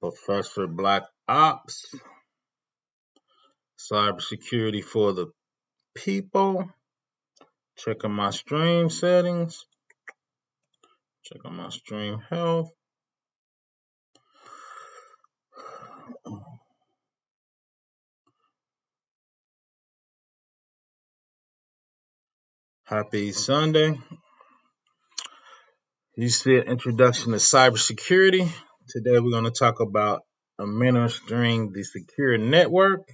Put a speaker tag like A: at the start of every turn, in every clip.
A: Professor Black Ops, Cybersecurity for the people. Checking my stream settings. Checking my stream health. Happy Sunday. You said introduction to cybersecurity. Today we're going to talk about administering the secure network.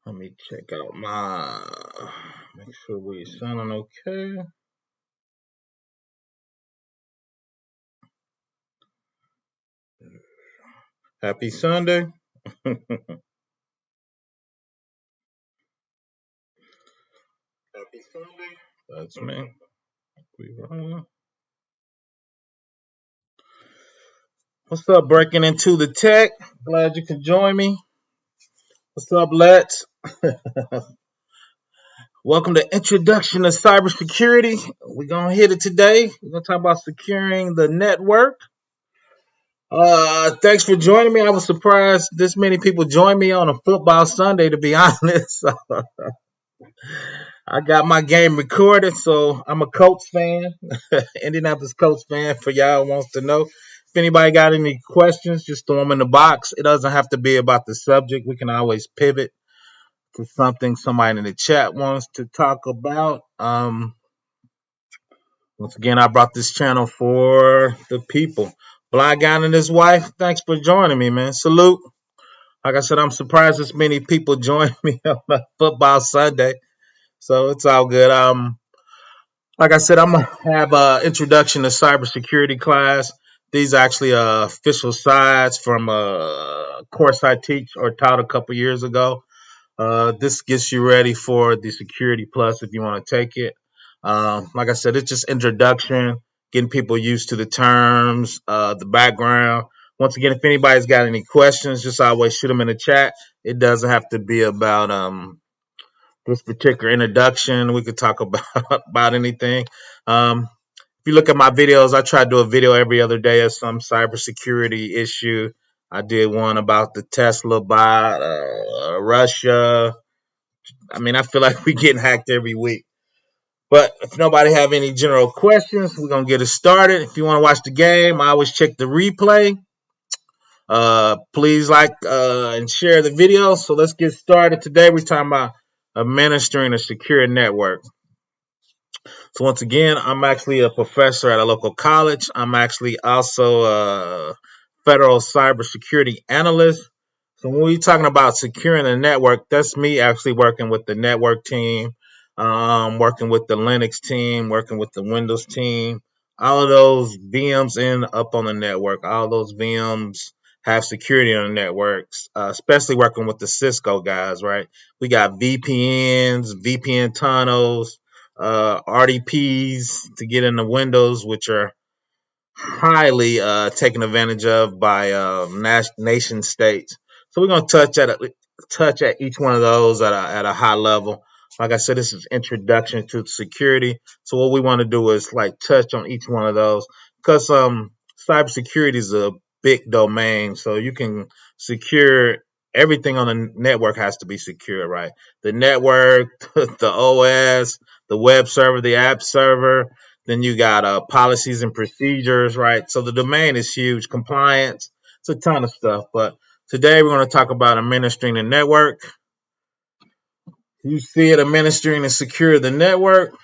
A: Let me check out make sure we're sounding okay. Happy Sunday. Happy Sunday. That's me. What's up, breaking into the tech? Glad you can join me. What's up, Let's? Welcome to Introduction to Cybersecurity. We're going to hit it today. We're going to talk about securing the network. Thanks for joining me. I was surprised this many people joined me on a football Sunday, to be honest. I got my game recorded, so I'm a Colts fan, Indianapolis Colts fan, for y'all who wants to know. If anybody got any questions, just throw them in the box. It doesn't have to be about the subject. We can always pivot to something somebody in the chat wants to talk about. Once again, I brought this channel for the people. Blind Guy and his wife, thanks for joining me, man. Salute. Like I said, I'm surprised as many people joined me on a football Sunday. So it's all good. Like I said, I'm gonna have an introduction to cybersecurity class. These are actually official sites from a course I teach or taught a couple years ago. This gets you ready for the Security Plus if you want to take it. Like I said, it's just introduction, getting people used to the terms, the background. Once again, if anybody's got any questions, just always shoot them in the chat. It doesn't have to be about this particular introduction. We could talk about about anything. If you look at my videos, I try to do a video every other day of some cybersecurity issue. I did one about the Tesla bot, Russia. I mean, I feel like we're getting hacked every week. But if nobody have any general questions, we're going to get it started. If you want to watch the game, I always check the replay. Please like and share the video. So let's get started. Today we're talking about administering a secure network. So once again, I'm actually a professor at a local college. I'm actually also a federal cybersecurity analyst. So when we're talking about securing the network, that's me actually working with the network team, working with the Linux team, working with the Windows team. All of those VMs end up on the network. All those VMs have security on the networks, especially working with the Cisco guys, right? We got VPNs, VPN tunnels, RDPs to get into Windows, which are highly taken advantage of by nation states. So we're going to touch at each one of those at a high level. Like I said, this is introduction to security. So what we want to do is like touch on each one of those because cybersecurity is a big domain. So you can secure everything on the network has to be secure, right? The network, the OS, the web server, the app server. Then you got policies and procedures, right? So the domain is huge. Compliance, it's a ton of stuff. But today we're going to talk about administering the network. You see it, administering and secure the network.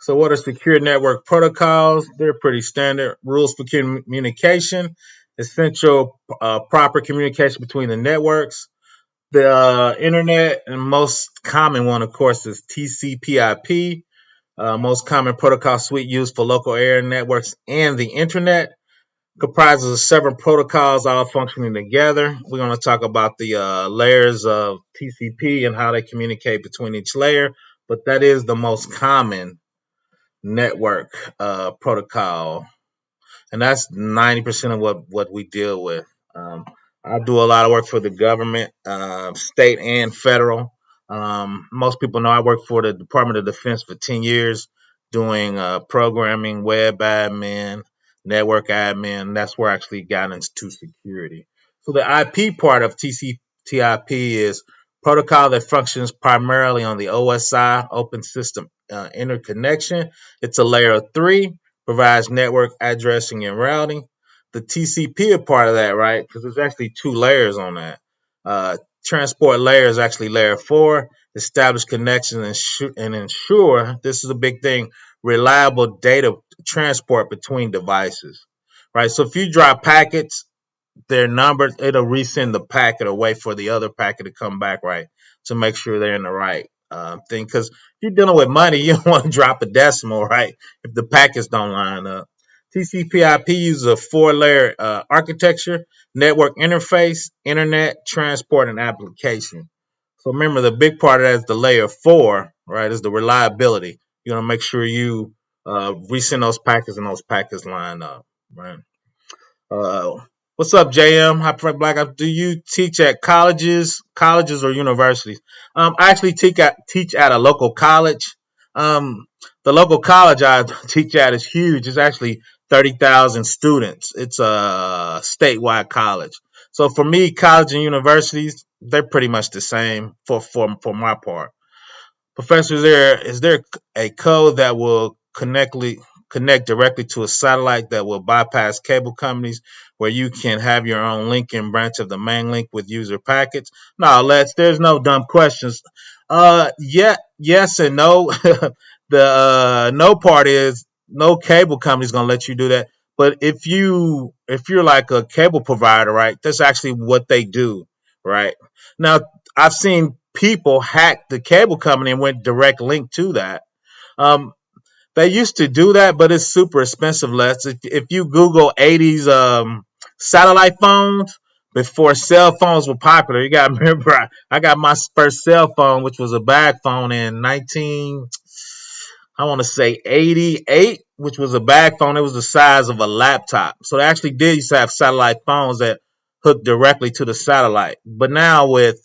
A: So what are secure network protocols? They're pretty standard. Rules for communication, essential proper communication between the networks. The internet, and most common one, of course, is TCPIP. Most common protocol suite used for local area networks and the internet. Comprises of several protocols all functioning together. We're going to talk about the layers of TCP and how they communicate between each layer, but that is the most common network protocol, and that's 90% of what we deal with. I do a lot of work for the government, state and federal. Most people know I worked for the Department of Defense for 10 years doing programming, web admin, network admin. That's where I actually got into security. So the IP part of TCPIP is protocol that functions primarily on the OSI, open system interconnection. It's a layer 3, provides network addressing and routing. The TCP is part of that, right? Because there's actually 2 layers on that. Transport layer is actually layer 4, establish connections and ensure, this is a big thing, reliable data transport between devices, right? So if you drop packets, they're numbered, it'll resend the packet or wait for the other packet to come back, right? To make sure they're in the right thing. Because if you're dealing with money, you don't want to drop a decimal, right? If the packets don't line up. TCP/IP uses a 4-layer architecture, network interface, internet, transport, and application. So remember, the big part of that is the layer 4, right? Is the reliability. You're gonna make sure you resend those packets and those packets line up, right? Uh, what's up, JM? Hi, ProfessorBlackOps. Do you teach at colleges or universities? I actually teach at a local college. The local college I teach at is huge. It's actually 30,000 students. It's a statewide college. So for me, college and universities, they're pretty much the same for my part. Professor, is there a code that will connect directly to a satellite that will bypass cable companies where you can have your own link and branch of the main link with user packets? No, there's no dumb questions. Yeah, yes and no. The no part is no cable company's gonna let you do that. But if you're like a cable provider, right, that's actually what they do, right? Now I've seen people hack the cable company and went direct link to that. Um, they used to do that, but it's super expensive. Les, if you Google 80s satellite phones before cell phones were popular, you got to remember I got my first cell phone, which was a bag phone in 19 I want to say 88, which was a bag phone. It was the size of a laptop. So they actually did used to have satellite phones that hooked directly to the satellite. But now with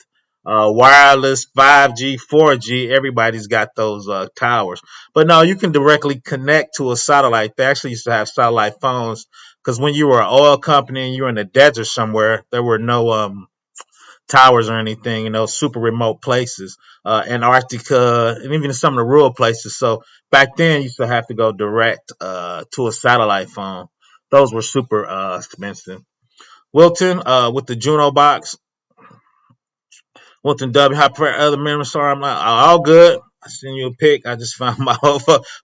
A: wireless 5G, 4G, everybody's got those towers. But no, you can directly connect to a satellite. They actually used to have satellite phones because when you were an oil company and you were in the desert somewhere, there were no towers or anything in those super remote places, Antarctica, and even some of the rural places. So back then, you used to have to go direct to a satellite phone. Those were super expensive. Wilton with the Juno box. Wilton W. How for other members? Sorry, I'm not all good. I send you a pic. I just found my whole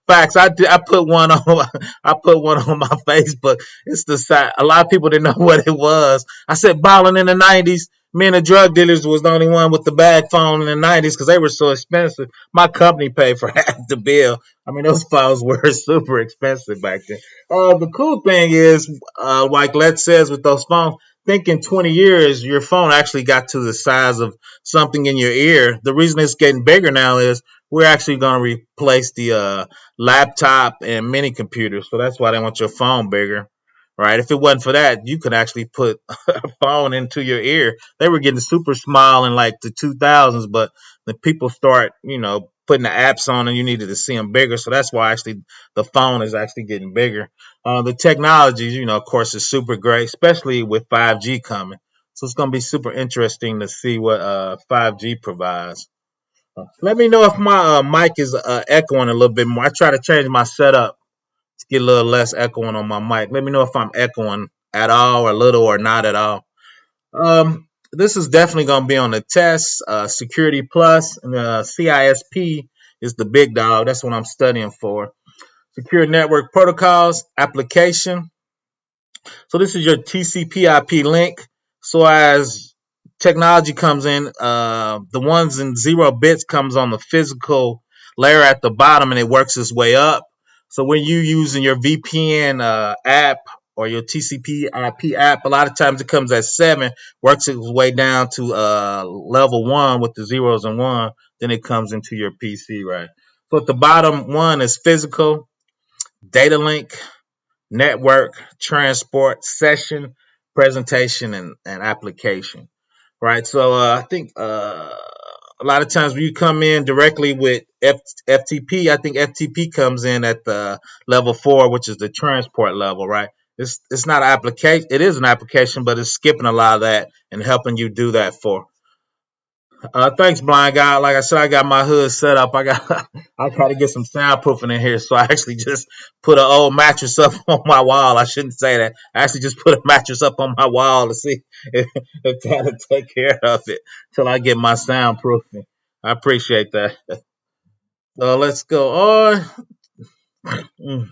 A: facts. I put one on. I put one on my Facebook. It's the side. A lot of people didn't know what it was. I said balling in the '90s. Me and the drug dealers was the only one with the bag phone in the '90s because they were so expensive. My company paid for half the bill. I mean, those phones were super expensive back then. The cool thing is, like Let says with those phones, think in 20 years your phone actually got to the size of something in your ear. The reason it's getting bigger now is we're actually going to replace the laptop and mini computers. So that's why they want your phone bigger, right? If it wasn't for that, you could actually put a phone into your ear. They were getting super small in like the 2000s, but the people start, putting the apps on and you needed to see them bigger. So that's why actually the phone is actually getting bigger. The technology, of course, is super great, especially with 5G coming. So it's going to be super interesting to see what 5G provides. Let me know if my mic is echoing a little bit more. I try to change my setup to get a little less echoing on my mic. Let me know if I'm echoing at all, or a little, or not at all. This is definitely going to be on the test. Security Plus and CISP is the big dog. That's what I'm studying for. Secure Network Protocols application. So this is your TCP/IP link. So as technology comes in, the ones in 0 bits comes on the physical layer at the bottom, and it works its way up. So when you using your VPN app or your TCP/IP app, a lot of times it comes at 7, works its way down to level 1 with the zeros and 1, then it comes into your PC, right? So at the bottom one is physical, data link, network, transport, session, presentation, and application. Right. So I think A lot of times when you come in directly with FTP, I think FTP comes in at the level 4, which is the transport level, right? It's not an application. It is an application, but it's skipping a lot of that and helping you do that for. Thanks, blind guy. Like I said, I got my hood set up. I try to get some soundproofing in here, so I actually just put an old mattress up on my wall. I shouldn't say that. I actually just put a mattress up on my wall to see if that'll take care of it till I get my soundproofing. I appreciate that. So let's go on. Mm.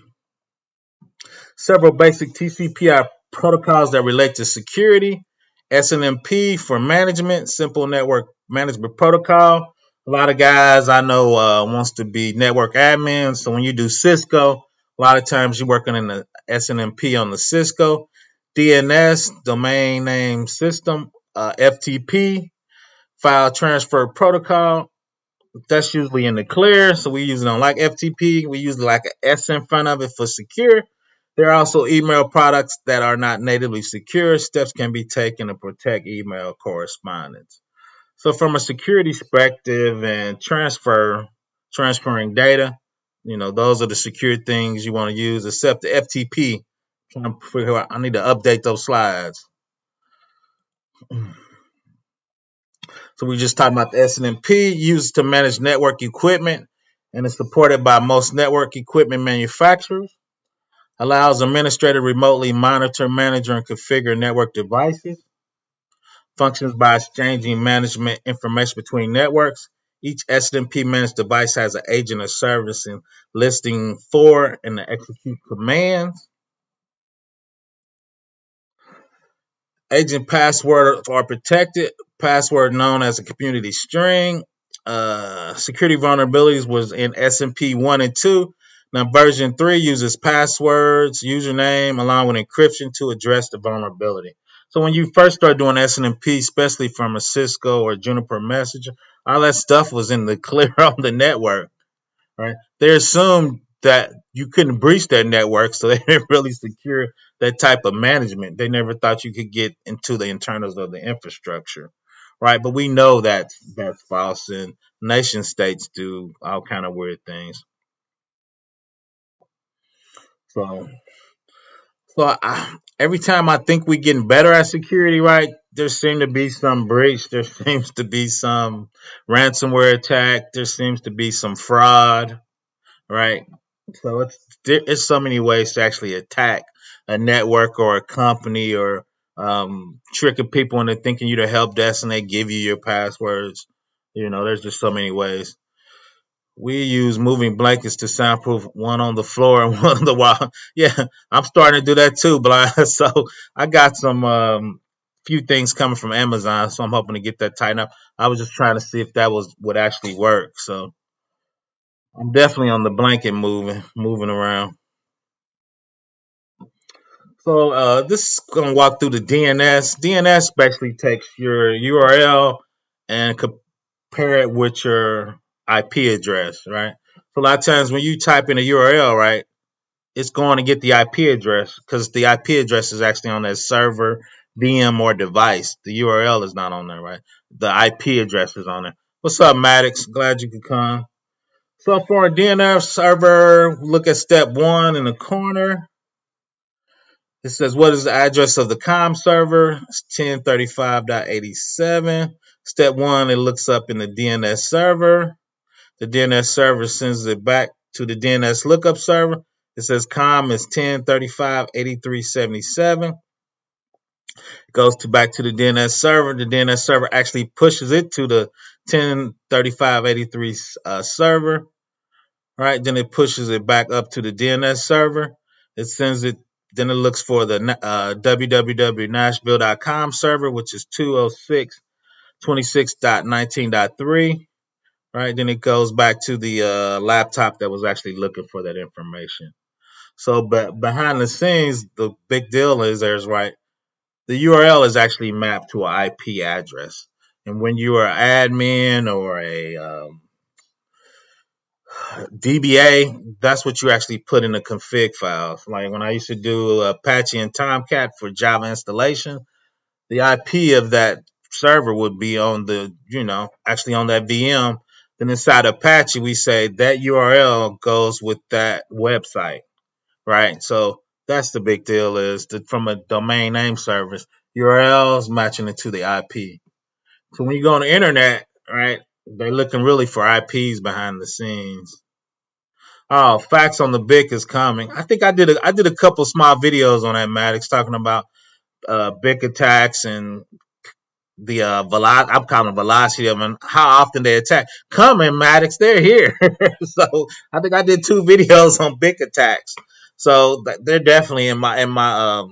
A: Several basic TCPIP protocols that relate to security. SNMP for management, simple network management protocol. A lot of guys I know wants to be network admins. So when you do Cisco, a lot of times you're working in the SNMP on the Cisco. DNS, domain name system. FTP, file transfer protocol. That's usually in the clear, so we usually don't like FTP. We usually like an S in front of it for secure. There are also email products that are not natively secure. Steps can be taken to protect email correspondence. So from a security perspective and transferring data, those are the secure things you want to use, except the FTP. Trying to figure out, I need to update those slides. So we just talked about the SNMP, used to manage network equipment, and is supported by most network equipment manufacturers. Allows administrator to remotely monitor, manager, and configure network devices. Functions by exchanging management information between networks. Each SNMP managed device has an agent of service and listing for and to execute commands. Agent passwords are protected. Password known as a community string. Security vulnerabilities was in SNMP 1 and 2. Now version 3 uses passwords, username, along with encryption to address the vulnerability. So when you first start doing SNMP, especially from a Cisco or Juniper Messenger, all that stuff was in the clear on the network, right? They assumed that you couldn't breach their network, so they didn't really secure that type of management. They never thought you could get into the internals of the infrastructure, right? But we know that that's false, and nation states do all kind of weird things. So, every time I think we're getting better at security, right? There seems to be some breach. There seems to be some ransomware attack. There seems to be some fraud, right? So it's so many ways to actually attack a network or a company or tricking people into thinking you're the help desk and they give you your passwords. There's just so many ways. We use moving blankets to soundproof one on the floor and one on the wall. Yeah, I'm starting to do that too, Blind. So I got some few things coming from Amazon, so I'm hoping to get that tightened up. I was just trying to see if that would actually work. So I'm definitely on the blanket moving around. So this is going to walk through the DNS. DNS basically takes your URL and compare it with your IP address, right? So a lot of times when you type in a URL, right, it's going to get the IP address because the IP address is actually on that server, VM, or device. The URL is not on there, right? The IP address is on there. What's up, Maddox? Glad you could come. So for a DNS server, look at step 1 in the corner. It says, what is the address of the COM server? It's 1035.87. Step 1, it looks up in the DNS server. The DNS server sends it back to the DNS lookup server. It says COM is 1035.8377. It goes back to the DNS server. The DNS server actually pushes it to the 1035.83 server. Right, then it pushes it back up to the DNS server. It sends it, then it looks for the www.nashville.com server, which is 206.26.19.3. Right, then it goes back to the laptop that was actually looking for that information. So, but behind the scenes, the big deal is the URL is actually mapped to an IP address. And when you are an admin or a DBA, that's what you actually put in the config files. Like when I used to do Apache and Tomcat for Java installation, the IP of that server would be on the, actually on that VM. Then inside Apache, we say that URL goes with that website, right? So that's the big deal is that from a domain name service, URLs matching it to the IP. So when you go on the internet, right, they're looking really for IPs behind the scenes. Oh, facts on the BIC is coming. I think I did a couple small videos on that, Maddox, talking about BIC attacks and the I'm calling velocity of them, and how often they attack. Coming, Maddox, they're here. So I think I did two videos on BIC attacks. So they're definitely in my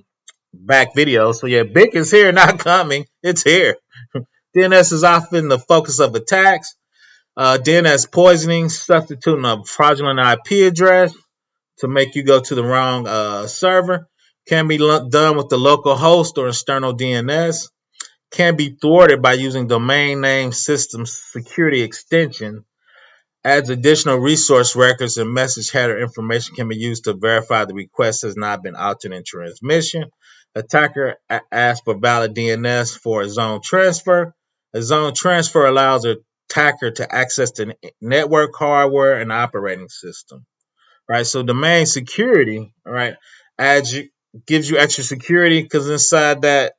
A: back videos. So yeah, BIC is here, not coming. It's here. DNS is often the focus of attacks. DNS poisoning, substituting a fraudulent IP address to make you go to the wrong server, can be done with the local host or external DNS, can be thwarted by using domain name system security extension, adds additional resource records and message header information can be used to verify the request has not been altered in transmission. Attacker asks for valid DNS for a zone transfer. A zone transfer allows the attacker to access the network hardware and operating system. Right, so domain security, right, gives you extra security because inside that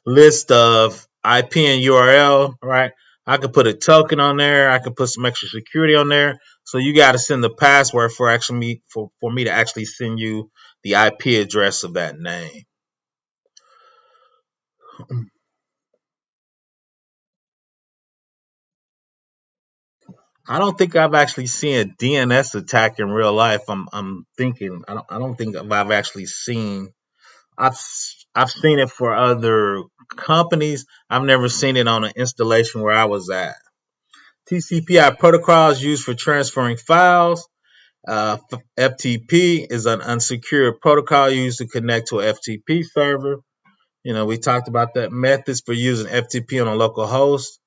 A: list of IP and URL, right, I could put a token on there. I could put some extra security on there. So you got to send the password for me to actually send you the IP address of that name. I don't think I've actually seen a DNS attack in real life. I'm thinking I don't think I've actually seen. I've I've seen it for other companies. I've never seen it on an installation where I was at. TCPIP protocol is used for transferring files. FTP is an unsecured protocol used to connect to a FTP server. We talked about that. Methods for using FTP on a local host.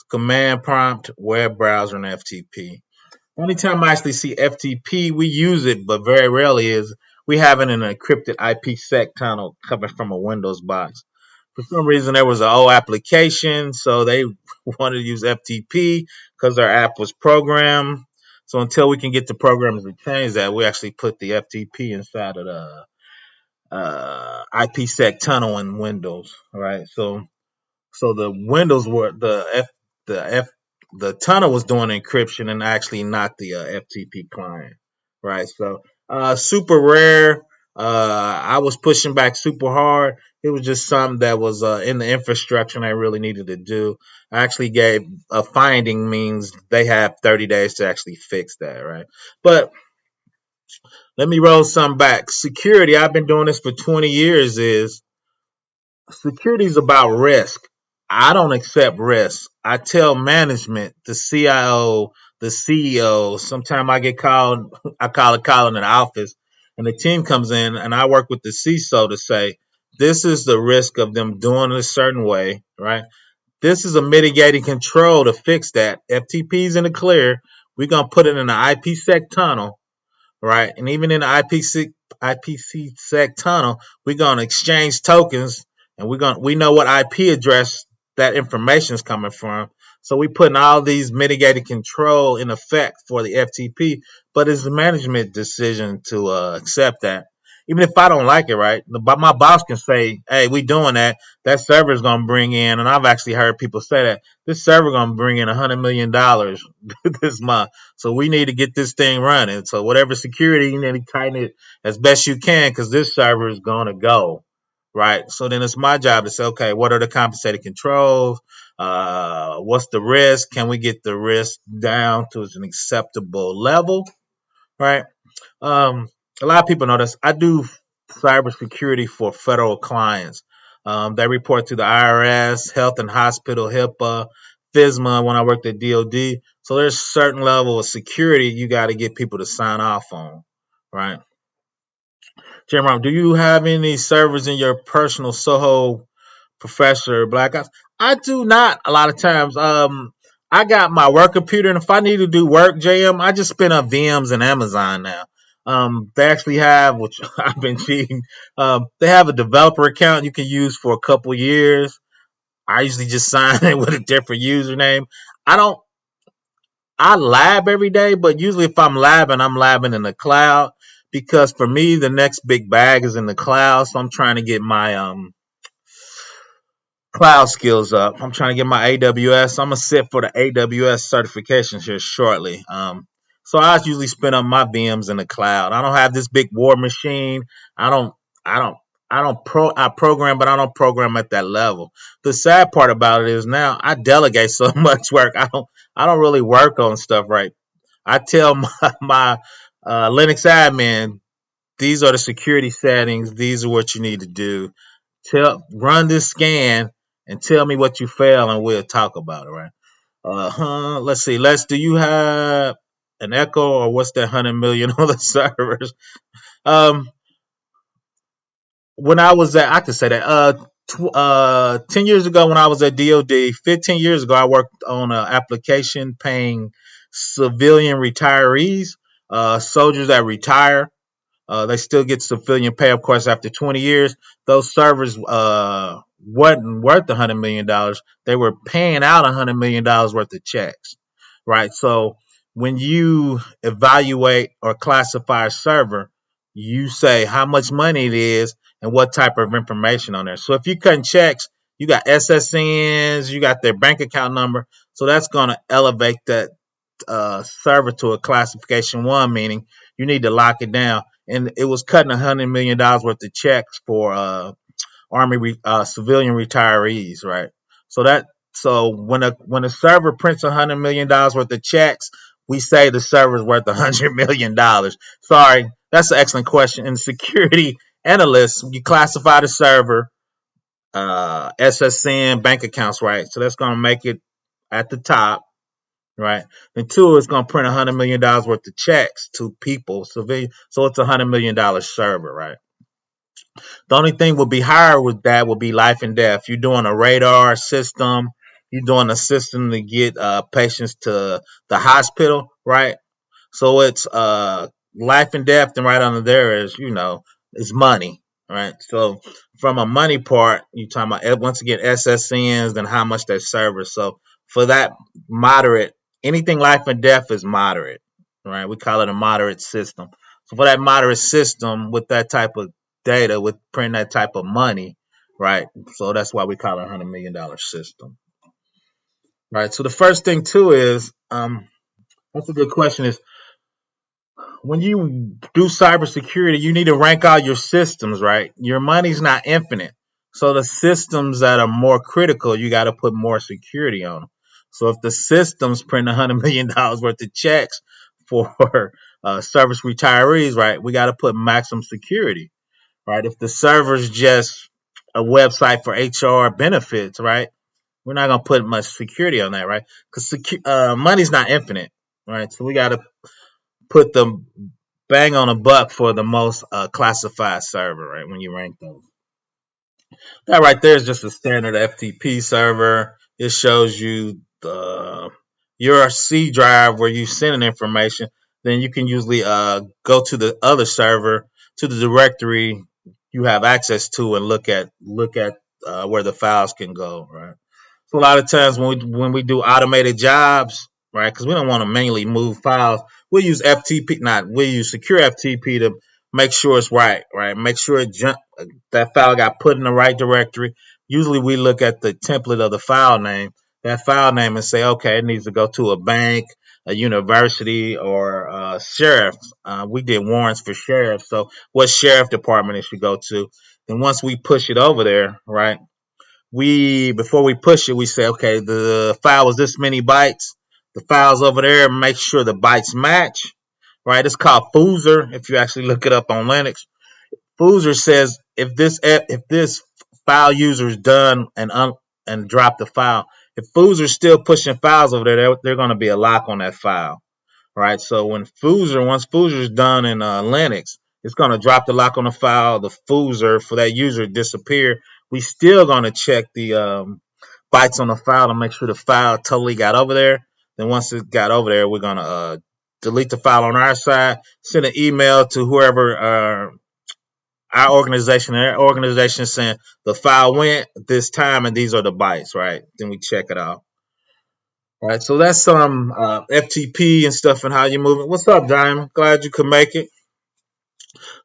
A: Command prompt, web browser, and FTP. Only time I actually see FTP, we use it, but very rarely is we have it in an encrypted IPsec tunnel coming from a Windows box. For some reason, there was an old application, so they wanted to use FTP because their app was programmed. So until we can get the programs to change that, we actually put the FTP inside of the IPsec tunnel in Windows, right? So the Windows were the tunnel was doing encryption and actually not the FTP client, right? So super rare. I was pushing back super hard. It was just something that was in the infrastructure and I really needed to do. I actually gave a finding means they have 30 days to actually fix that, right? But let me roll some back. Security, I've been doing this for 20 years, is security is about risk. I don't accept risk. I tell management, the CIO, the CEO, sometimes I get called, I call a call in the office, and the team comes in, and I work with the CISO to say, this is the risk of them doing it a certain way, right? This is a mitigating control to fix that. FTP's in the clear. We're going to put it in an IPsec tunnel, right? And even in the IPsec tunnel, we're going to exchange tokens, and we know what IP address that information is coming from. So we putting all these mitigated control in effect for the FTP, but it's a management decision to accept that. Even if I don't like it, right? My boss can say, "Hey, we doing that. That server is going to bring in," and I've actually heard people say that this server going to bring in $100 million this month. So we need to get this thing running. So whatever security, you need to tighten it as best you can because this server is going to go, right? So then it's my job to say, okay, what are the compensated controls? What's the risk? Can we get the risk down to an acceptable level, right? Um, a lot of people know this. I do cybersecurity for federal clients. They report to the IRS, Health and Hospital, HIPAA, FISMA when I worked at DOD. So there's a certain level of security you got to get people to sign off on, right? Jim Rom, do you have any servers in your personal Soho Professor BlackOps? I do not a lot of times. I got my work computer, and if I need to do work, JM, I just spin up VMs in Amazon now. They actually have, which I've been cheating. They have a developer account you can use for a couple years. I usually just sign in with a different username. I don't. I lab every day, but usually if I'm labbing in the cloud because for me the next big bag is in the cloud. So I'm trying to get my cloud skills up. I'm trying to get my AWS. I'm gonna sit for the AWS certifications here shortly. So I usually spin up my VMs in the cloud. I don't have this big war machine. I don't. I don't. I program, but I don't program at that level. The sad part about it is now I delegate so much work. I don't really work on stuff right. I tell my Linux admin, these are the security settings. These are what you need to do. Run this scan and tell me what you fail, and we'll talk about it. Right? Let's see. Do you have an echo or what's that 100 million on the servers? Um, when I was at, I could say that. 10 years ago when I was at DoD, 15 years ago I worked on an application paying civilian retirees, soldiers that retire. They still get civilian pay, of course, after 20 years. Those servers wasn't worth $100 million. They were paying out $100 million worth of checks, right? So when you evaluate or classify a server, you say how much money it is and what type of information on there. So if you're cutting checks, you got SSNs, you got their bank account number. So that's going to elevate that server to a classification one, meaning you need to lock it down. And it was cutting $100 million worth of checks for civilian retirees, right? So when a server prints $100 million worth of checks, we say the server is worth $100 million. Sorry, that's an excellent question. In security analysts, you classify the server, SSN, bank accounts, right? So that's going to make it at the top, right? And two, it's going to print $100 million worth of checks to people, civilian. So it's $100 million server, right? The only thing would be higher with that would be life and death. You're doing a radar system. You're doing a system to get patients to the hospital, right? So it's life and death, and right under there is is money, right? So from a money part, you talking about once again SSNs and how much they serve. So for that moderate, anything life and death is moderate, right? We call it a moderate system. So for that moderate system with that type of data, with printing that type of money, right? So that's why we call it $100 million system, right? So the first thing too is that's a good question is when you do cybersecurity, you need to rank out your systems, right? Your money's not infinite. So the systems that are more critical, you got to put more security on them. So if the systems print $100 million worth of checks for service retirees, right, we got to put maximum security, right? If the server's just a website for HR benefits, right, we're not going to put much security on that, right? Because money's not infinite, right? So we got to put the bang on a buck for the most classified server, right? When you rank those, that right there is just a standard FTP server. It shows you your C drive where you send information. Then you can usually go to the other server, to the directory you have access to, and look at where the files can go, right? So a lot of times when we do automated jobs, right? Because we don't want to manually move files, we'll use FTP. Not we'll use secure FTP to make sure it's right, right? Make sure that file got put in the right directory. Usually we look at the template of the file name, and say, okay, it needs to go to a bank, a university, or a sheriff. We did warrants for sheriff, so what sheriff department it should go to. And once we push it over there, right? Before we push it, we say, okay, the file was this many bytes. The file's over there. Make sure the bytes match, right? It's called Foozer. If you actually look it up on Linux, Foozer says if this file user is done and drop the file, if Foozer's still pushing files over there, they're going to be a lock on that file, right? So once Foozer is done in Linux, it's going to drop the lock on the file. The Foozer for that user disappear. We still going to check the bytes on the file to make sure the file totally got over there. Then once it got over there, we're going to delete the file on our side, send an email to whoever our organization and their organization saying the file went this time and these are the bytes, right? Then we check it out. All right, so that's some FTP and stuff and how you move it. What's up, Diamond? Glad you could make it.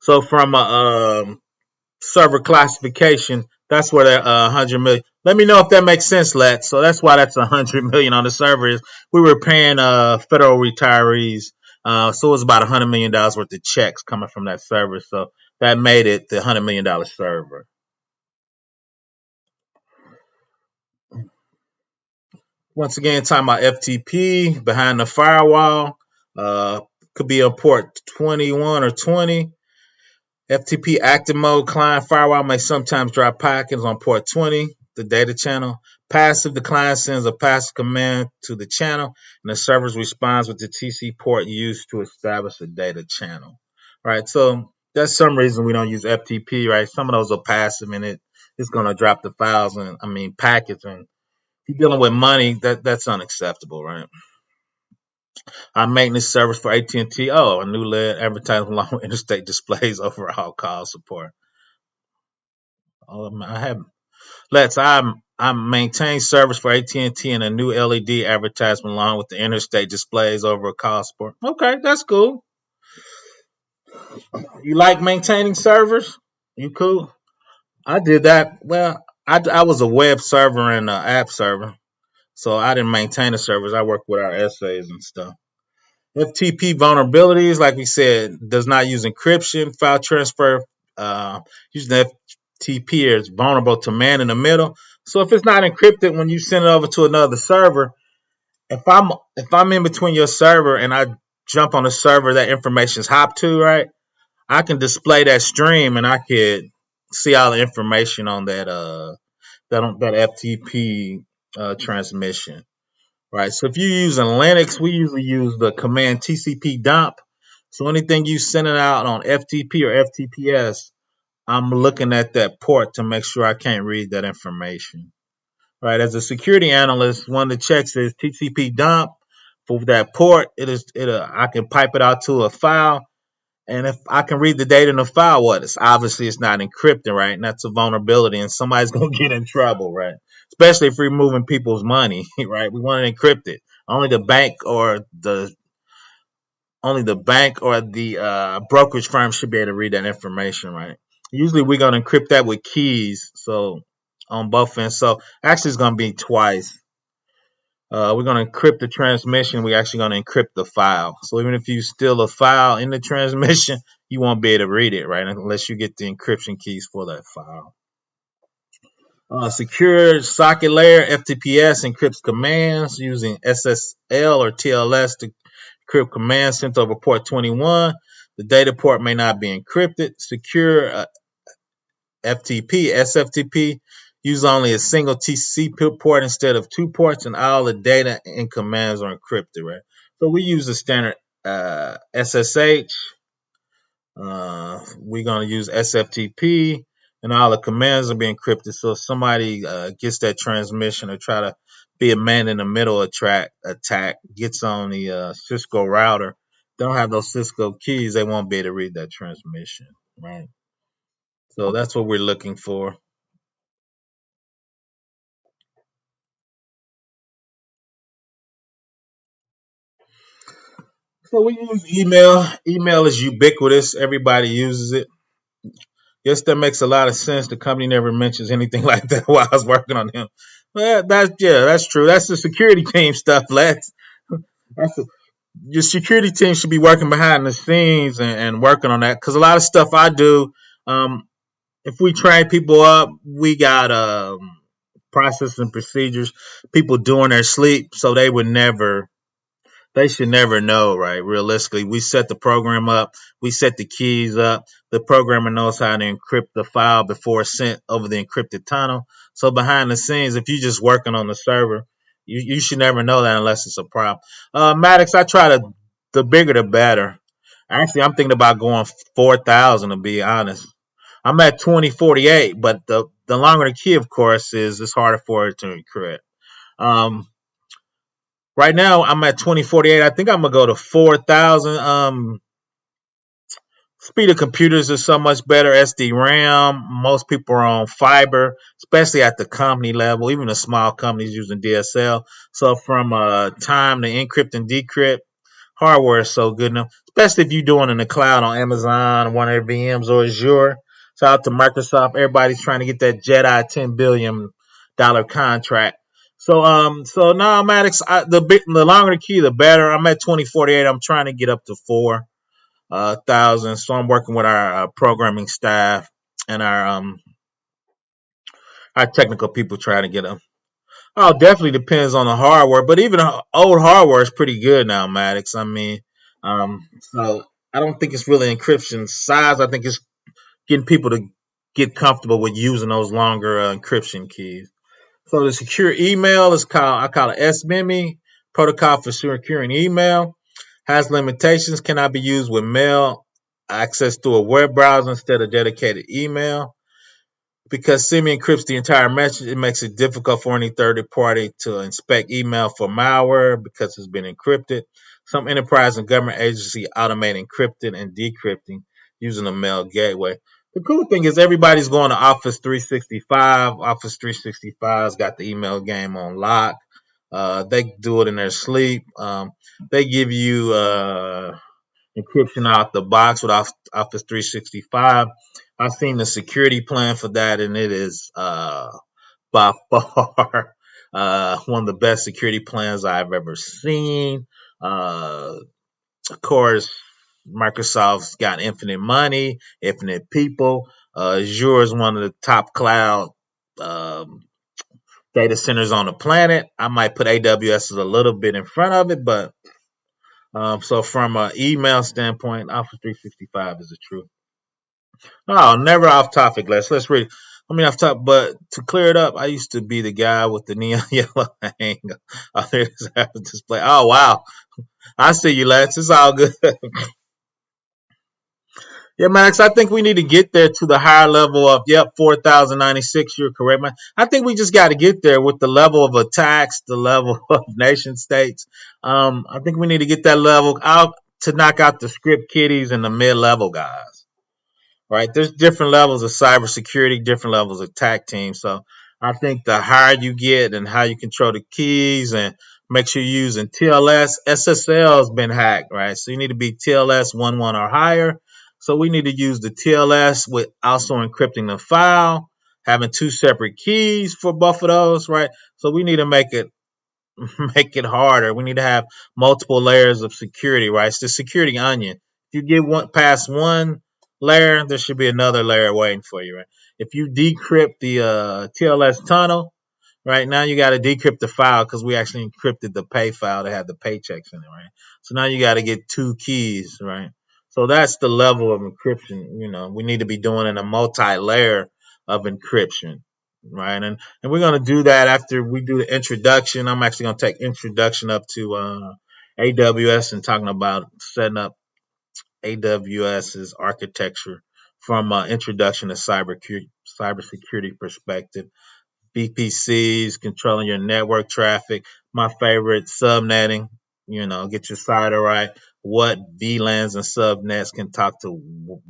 A: So from a server classification, that's where that 100 million. Let me know if that makes sense, Let. So that's why that's 100 million on the server. Is we were paying federal retirees, so it was about $100 million worth of checks coming from that server. So that made it the $100 million server. Once again, talking about FTP behind the firewall. Uh, could be a port 21 or 20. FTP active mode client firewall may sometimes drop packets on port 20, the data channel. Passive, the client sends a passive command to the channel, and the server responds with the TCP port used to establish a data channel. Right, so that's some reason we don't use FTP, right? Some of those are passive, and it's going to drop the files and packets. And if you're dealing with money, that's unacceptable, right? Our maintenance service for AT&T. Oh, a new LED advertising along with interstate displays overall call support. I have I'm maintain service for AT&T and a new LED advertisement along with the interstate displays over a call support. Okay, that's cool. You like maintaining servers? You cool? I did that. Well, I was a web server and an app server, so I didn't maintain the servers. I worked with our essays and stuff. FTP vulnerabilities, like we said, does not use encryption, file transfer. Using FTP is vulnerable to man in the middle. So if it's not encrypted when you send it over to another server, if I'm in between your server and I jump on a server that information is hopped to, right? I can display that stream and I could see all the information on that FTP transmission. Right. So if you're using Linux, we usually use the command TCP dump. So anything you sending out on FTP or FTPS, I'm looking at that port to make sure I can't read that information. Right. As a security analyst, one of the checks is TCP dump for that port. I can pipe it out to a file. And if I can read the data in the file, it's not encrypted, right? And that's a vulnerability, and somebody's gonna get in trouble, right? Especially if we're moving people's money, right? We want it encrypted. Only the bank or the brokerage firm should be able to read that information, right? Usually we're gonna encrypt that with keys, so on both ends. So actually, it's gonna be twice. We're going to encrypt the transmission. We're actually going to encrypt the file. So even if you steal a file in the transmission, you won't be able to read it, right? Unless you get the encryption keys for that file. Secure socket layer, FTPS encrypts commands using SSL or TLS to encrypt commands sent over port 21. The data port may not be encrypted. Secure FTP, SFTP, use only a single TCP port instead of two ports, and all the data and commands are encrypted, right? So we use the standard SSH. We're going to use SFTP, and all the commands will be encrypted. So if somebody gets that transmission or try to be a man in the middle attack, gets on the Cisco router, they don't have those Cisco keys, they won't be able to read that transmission, right? So that's what we're looking for. So we use email. Email is ubiquitous. Everybody uses it. Yes, that makes a lot of sense. The company never mentions anything like that while I was working on them. Well, that's true. That's the security team stuff, Lex. Your security team should be working behind the scenes and working on that because a lot of stuff I do. If we train people up, we got processes and procedures. People doing their sleep, so they should never know, right? Realistically, we set the program up, we set the keys up. The programmer knows how to encrypt the file before it's sent over the encrypted tunnel. So behind the scenes, if you're just working on the server, you should never know that unless it's a problem. Maddox, I try the bigger the better. Actually, I'm thinking about going 4,000 to be honest. I'm at 2048, but the longer the key, of course, is it's harder for it to encrypt. Um, Right now, I'm at 2048. I think I'm gonna go to 4,000. Speed of computers is so much better. SD-RAM. Most people are on fiber, especially at the company level. Even the small companies using DSL. So from time to encrypt and decrypt, hardware is so good now, especially if you're doing it in the cloud on Amazon, one of their VMs, or Azure. Shout out to Microsoft. Everybody's trying to get that Jedi $10 billion contract. So now, Maddox, the longer the key, the better. I'm at 2048. I'm trying to get up to 4,000. So I'm working with our programming staff and our technical people trying to get them. Oh, definitely depends on the hardware, but even old hardware is pretty good now, Maddox. I mean, so I don't think it's really encryption size. I think it's getting people to get comfortable with using those longer encryption keys. So the secure email is called, I call it SNMP, Protocol for Securing Email. Has limitations, cannot be used with mail access through a web browser instead of dedicated email. Because SIMI encrypts the entire message, it makes it difficult for any third party to inspect email for malware because it's been encrypted. Some enterprise and government agency automate encrypting and decrypting using a mail gateway. The cool thing is everybody's going to Office 365. Office 365's got the email game on lock. They do it in their sleep. They give you encryption out the box with Office 365. I've seen the security plan for that, and it is by far one of the best security plans I've ever seen. Of course, Microsoft's got infinite money, infinite people. Azure is one of the top cloud data centers on the planet. I might put AWS a little bit in front of it, but so from an email standpoint, Office 365 is the truth. No, never off topic. Let's read. I mean, off top, but to clear it up, I used to be the guy with the neon yellow hang. Oh, there's a display. Oh wow, I see you, Lex. It's all good. Yeah, Max, I think we need to get there to the higher level of, 4,096. You're correct, man. I think we just got to get there with the level of attacks, the level of nation states. I think we need to get that level out to knock out the script kiddies and the mid level guys, right? There's different levels of cybersecurity, different levels of attack teams. So I think the higher you get and how you control the keys and make sure you're using TLS, SSL has been hacked, right? So you need to be TLS 1.1 or higher. So we need to use the TLS with also encrypting the file, having two separate keys for both of those, right? So we need to make it harder. We need to have multiple layers of security, right? It's the security onion. If you get past one layer, there should be another layer waiting for you, right? If you decrypt the TLS tunnel, right now you got to decrypt the file because we actually encrypted the pay file that had the paychecks in it, right? So now you got to get two keys, right? So that's the level of encryption. We need to be doing in a multi-layer of encryption, right? And we're going to do that after we do the introduction. I'm actually going to take introduction up to AWS and talking about setting up AWS's architecture from introduction to cybersecurity perspective. VPCs, controlling your network traffic. My favorite, subnetting. Get your CIDR right. What VLANs and subnets can talk to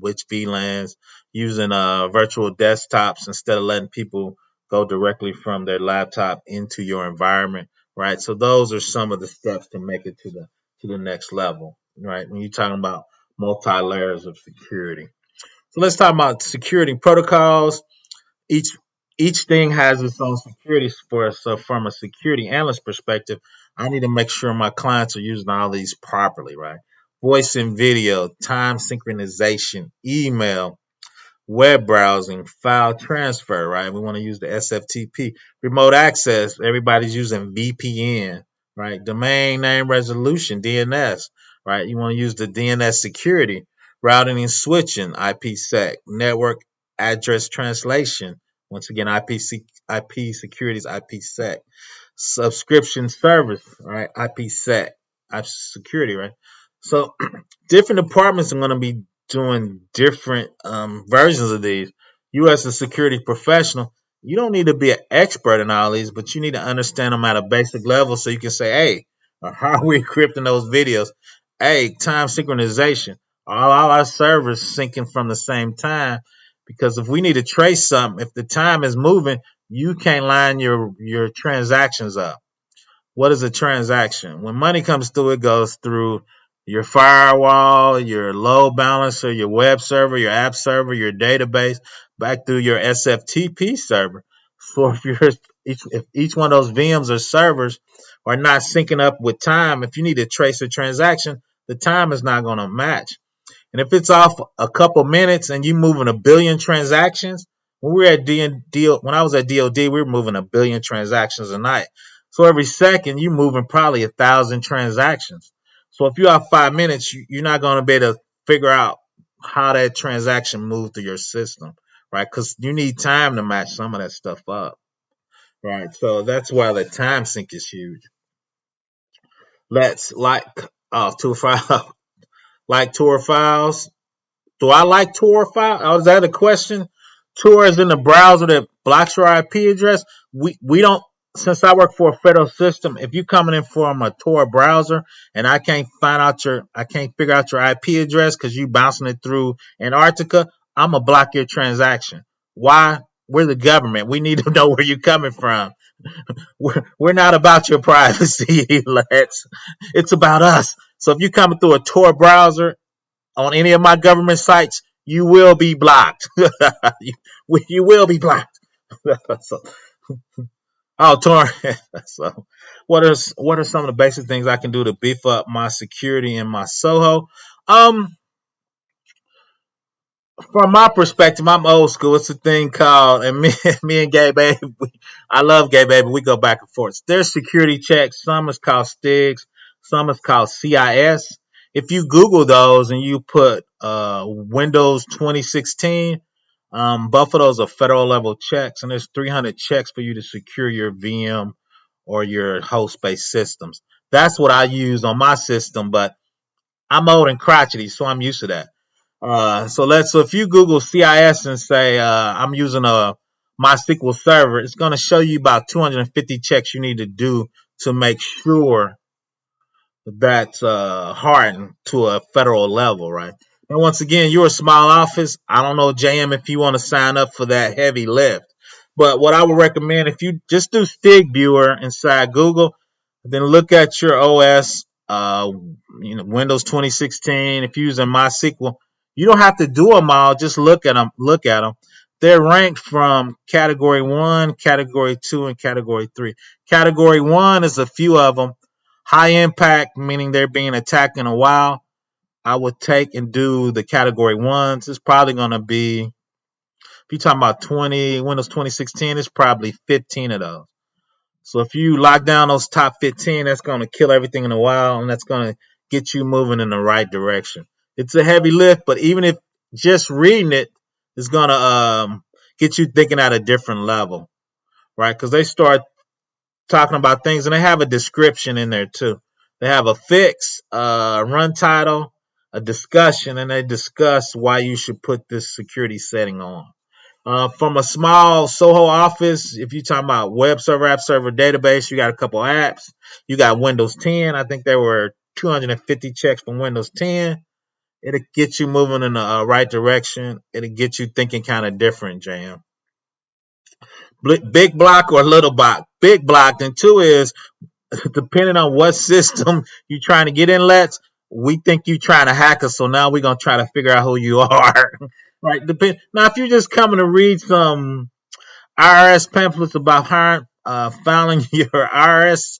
A: which VLANs, using virtual desktops instead of letting people go directly from their laptop into your environment, right? So those are some of the steps to make it to the next level, right? When you're talking about multi layers of security. So let's talk about security protocols. Each each thing has its own security for us. So from a security analyst perspective, I need to make sure my clients are using all these properly, right? Voice and video, time synchronization, email, web browsing, file transfer, right? We want to use the SFTP. Remote access, everybody's using VPN, right? Domain name resolution, DNS, right? You want to use the DNS security. Routing and switching, IPsec. Network address translation, once again, IP security is IPsec. Subscription service, right? IPsec, IP security, right? So different departments are going to be doing different versions of these. You as a security professional, you don't need to be an expert in all these, but you need to understand them at a basic level so you can say, hey, how are we encrypting those videos? Hey, time synchronization. all our servers syncing from the same time. Because if we need to trace something, if the time is moving, you can't line your transactions up. What is a transaction? When money comes through, it goes through your firewall, your load balancer, your web server, your app server, your database, back through your SFTP server. So if each one of those VMs or servers are not syncing up with time, if you need to trace a transaction, the time is not going to match. And if it's off a couple minutes and you moving a billion transactions, when I was at DOD, we were moving a billion transactions a night. So every second you moving probably 1,000 transactions. So if you're off 5 minutes, you're not going to be able to figure out how that transaction moved through your system, right? Because you need time to match some of that stuff up, right? So that's why the time sync is huge. Let's tour file, like tour files. Do I like Tor file? Oh, is that a question? Tor is in the browser that blocks your IP address. We don't. Since I work for a federal system, if you coming in from a Tor browser and I can't figure out your IP address because you bouncing it through Antarctica, I'm gonna block your transaction. Why? We're the government. We need to know where you're coming from. We're not about your privacy. It's about us. So if you're coming through a Tor browser on any of my government sites, you will be blocked. You will be blocked. So, torrent. So, what are some of the basic things I can do to beef up my security in my Soho? Um, from my perspective, I'm old school. It's a thing called, and me and Gay Baby, I love Gay Baby. We go back and forth. There's security checks. Some is called STIGs. Some is called CIS. If you Google those and you put Windows 2016, both of those are federal level checks, and there's 300 checks for you to secure your VM or your host-based systems. That's what I use on my system, but I'm old and crotchety, so I'm used to that. So if you Google CIS and say I'm using a MySQL server, it's going to show you about 250 checks you need to do to make sure that's hardened to a federal level, right? And once again, you're a small office. I don't know, JM, if you want to sign up for that heavy lift. But what I would recommend, if you just do Stig Viewer inside Google, then look at your OS, Windows 2016. If you're using MySQL, you don't have to do them all. Just look at them. Look at them. They're ranked from Category 1, Category 2, and Category 3. Category 1 is a few of them. High impact, meaning they're being attacked in a while. I would take and do the Category 1s. It's probably going to be, if you're talking about Windows 2016, it's probably 15 of those. So if you lock down those top 15, that's going to kill everything in a while, and that's going to get you moving in the right direction. It's a heavy lift, but even if just reading it is going to get you thinking at a different level, right? Because they start talking about things, and they have a description in there too. They have a fix, run title, a discussion, and they discuss why you should put this security setting on. From a small Soho office, if you're talking about web server, app server, database, you got a couple apps. You got Windows 10. I think there were 250 checks from Windows 10. It'll get you moving in the right direction. It'll get you thinking kind of different, Jam. Big block or little block? Big block. And two is, depending on what system you're trying to get in, we think you're trying to hack us. So now we're going to try to figure out who you are. Right. Now, if you're just coming to read some IRS pamphlets about filing your IRS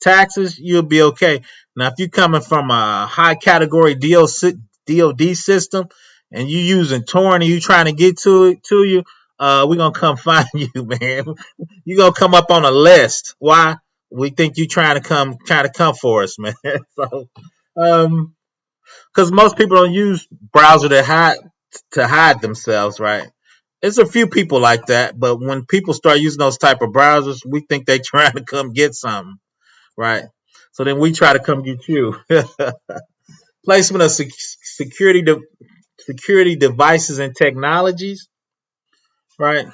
A: taxes, you'll be okay. Now, if you're coming from a high category DOD system and you using Tor and you trying to get to you, we're gonna come find you, man. You're gonna come up on a list. Why? We think you trying to come for us, man. So, because most people don't use browser to hide themselves, right? There's a few people like that, but when people start using those type of browsers, we think they trying to come get something, right? So then we try to come get you. Placement of security devices and technologies, right?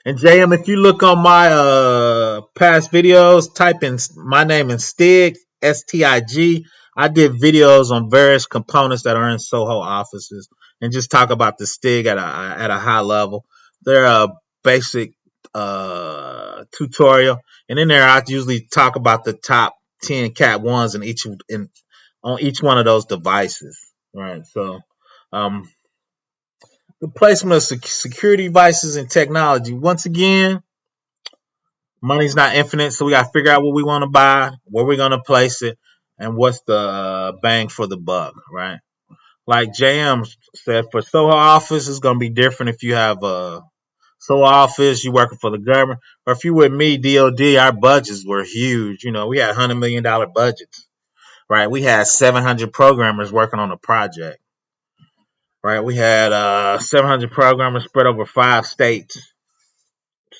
A: And JM, if you look on my past videos, type in my name in Stig, STIG. I did videos on various components that are in Soho offices and just talk about the STIG at a high level. They're a basic tutorial, and in there I usually talk about the top 10 Cat ones in on each one of those devices. Right. So um, the placement of security devices and technology. Once again, money's not infinite, so we got to figure out what we want to buy, where we're going to place it, and what's the bang for the buck, right? Like JM said, for Soho office, it's going to be different if you have a Soho office, you working for the government, or if you with me, DOD, our budgets were huge. You know, we had $100 million budgets, right? We had 700 programmers working on a project, right? We had 700 programmers spread over 5 states.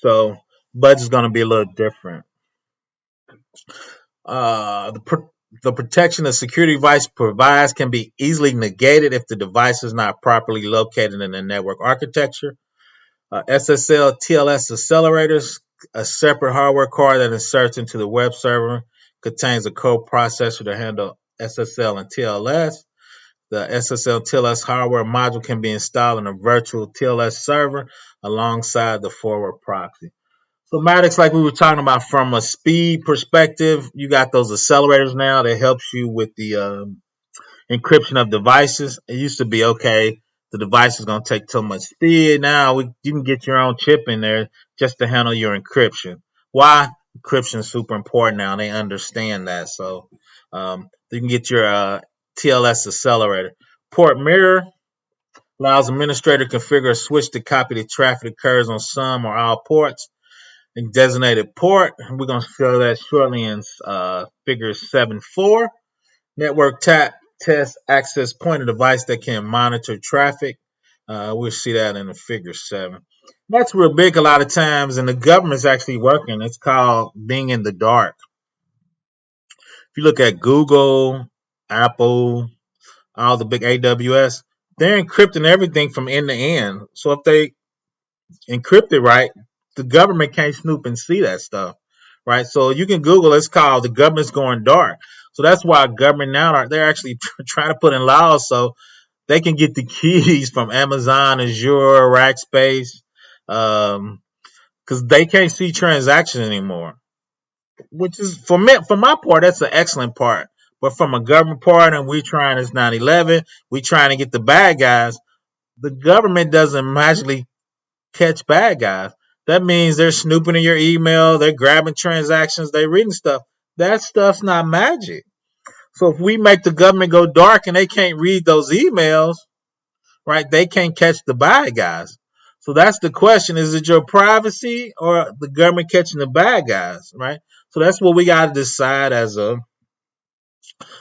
A: So budget's going to be a little different. The protection a security device provides can be easily negated if the device is not properly located in the network architecture. SSL TLS accelerators, a separate hardware card that inserts into the web server, contains a code processor to handle SSL and TLS. The SSL TLS hardware module can be installed in a virtual TLS server alongside the forward proxy. So Maddox, like we were talking about from a speed perspective, you got those accelerators now that helps you with the encryption of devices. It used to be, okay, the device is going to take too much speed. Now you can get your own chip in there just to handle your encryption. Why? Encryption is super important now. They understand that. So you can get your TLS accelerator. Port mirror allows administrator to configure a switch to copy the traffic occurs on some or all ports. A designated port. We're going to show that shortly in figure 7.4. Network test access point, a device that can monitor traffic. We'll see that in the figure 7. That's real big a lot of times, and the government's actually working. It's called being in the dark. If you look at Google, Apple, all the big AWS, they're encrypting everything from end to end. So if they encrypt it right, the government can't snoop and see that stuff, right? So you can Google. It's called the government's going dark. So that's why government now they're actually trying to put in laws so they can get the keys from Amazon, Azure, Rackspace, because they can't see transactions anymore. Which is for me, for my part, that's an excellent part. But from a government part, and we trying this 9/11, we trying to get the bad guys. The government doesn't magically catch bad guys. That means they're snooping in your email, they're grabbing transactions, they're reading stuff. That stuff's not magic. So if we make the government go dark and they can't read those emails, right, they can't catch the bad guys. So that's the question. Is it your privacy or the government catching the bad guys, right? So that's what we got to decide as a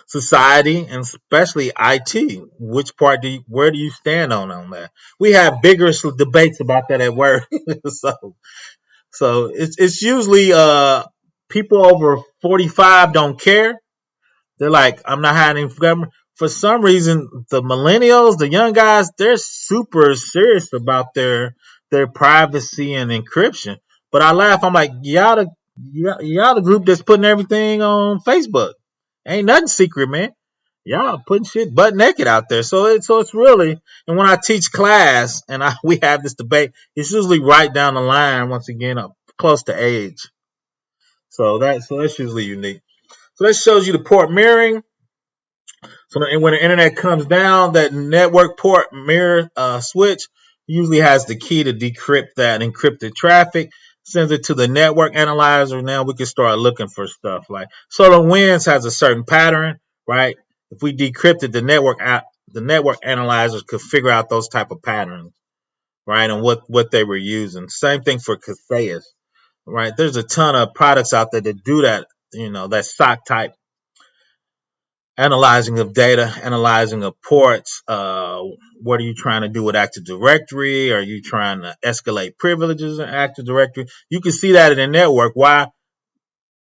A: society and especially IT. Which part where do you stand on that? We have vigorous debates about that at work. so it's usually people over 45 don't care. They're like, I'm not hiding from government. For some reason, the millennials, the young guys, they're super serious about their privacy and encryption. But I laugh. I'm like, y'all the group that's putting everything on Facebook. Ain't nothing secret, man. Y'all putting shit butt naked out there. So it's really. And when I teach class and we have this debate, it's usually right down the line. Once again, up close to age. So that's usually unique. So that shows you the port mirroring. So when the internet comes down, that network port mirror switch usually has the key to decrypt that encrypted traffic, sends it to the network analyzer. Now we can start looking for stuff like SolarWinds has a certain pattern, right? If we decrypt it, the network analyzers could figure out those type of patterns, right? And what they were using. Same thing for Kaseus, right? There's a ton of products out there that do that, that SOC type analyzing of data, analyzing of ports. What are you trying to do with Active Directory? Are you trying to escalate privileges in Active Directory? You can see that in the network. Why,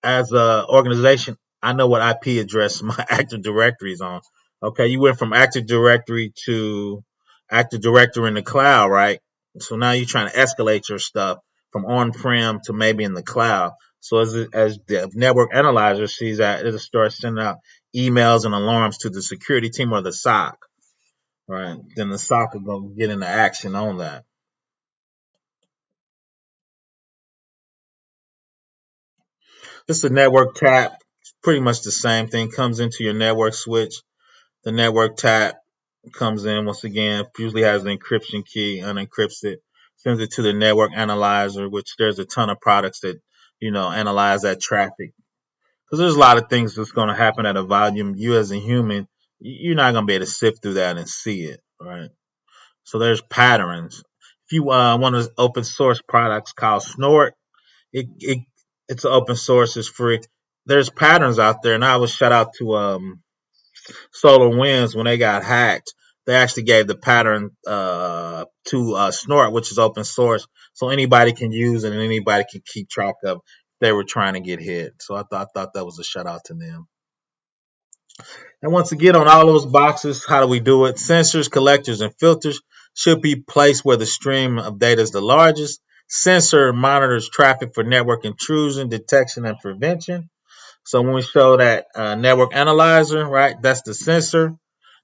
A: as an organization, I know what IP address my Active Directory is on. Okay, you went from Active Directory to Active Directory in the cloud, right? So now you're trying to escalate your stuff from on-prem to maybe in the cloud. So as the network analyzer sees that, it'll start sending out emails and alarms to the security team or the SOC. Right? Then the SOC will go get into action on that. This is a network tap. It's pretty much the same thing. Comes into your network switch. The network tap comes in once again. Usually has the encryption key, unencrypts it, sends it to the network analyzer, which there's a ton of products that analyze that traffic. Because there's a lot of things that's going to happen at a volume. You as a human, you're not going to be able to sift through that and see it, right? So there's patterns. If you want to open source products called Snort, it it's open source, it's free. There's patterns out there, and I would shout out to Solar Winds when they got hacked. They actually gave the pattern to Snort, which is open source, so anybody can use it and anybody can keep track of if they were trying to get hit. So I thought that was a shout out to them. And once again, on all those boxes, how do we do it? Sensors, collectors, and filters should be placed where the stream of data is the largest. Sensor monitors traffic for network intrusion, detection, and prevention. So when we show that network analyzer, right, that's the sensor.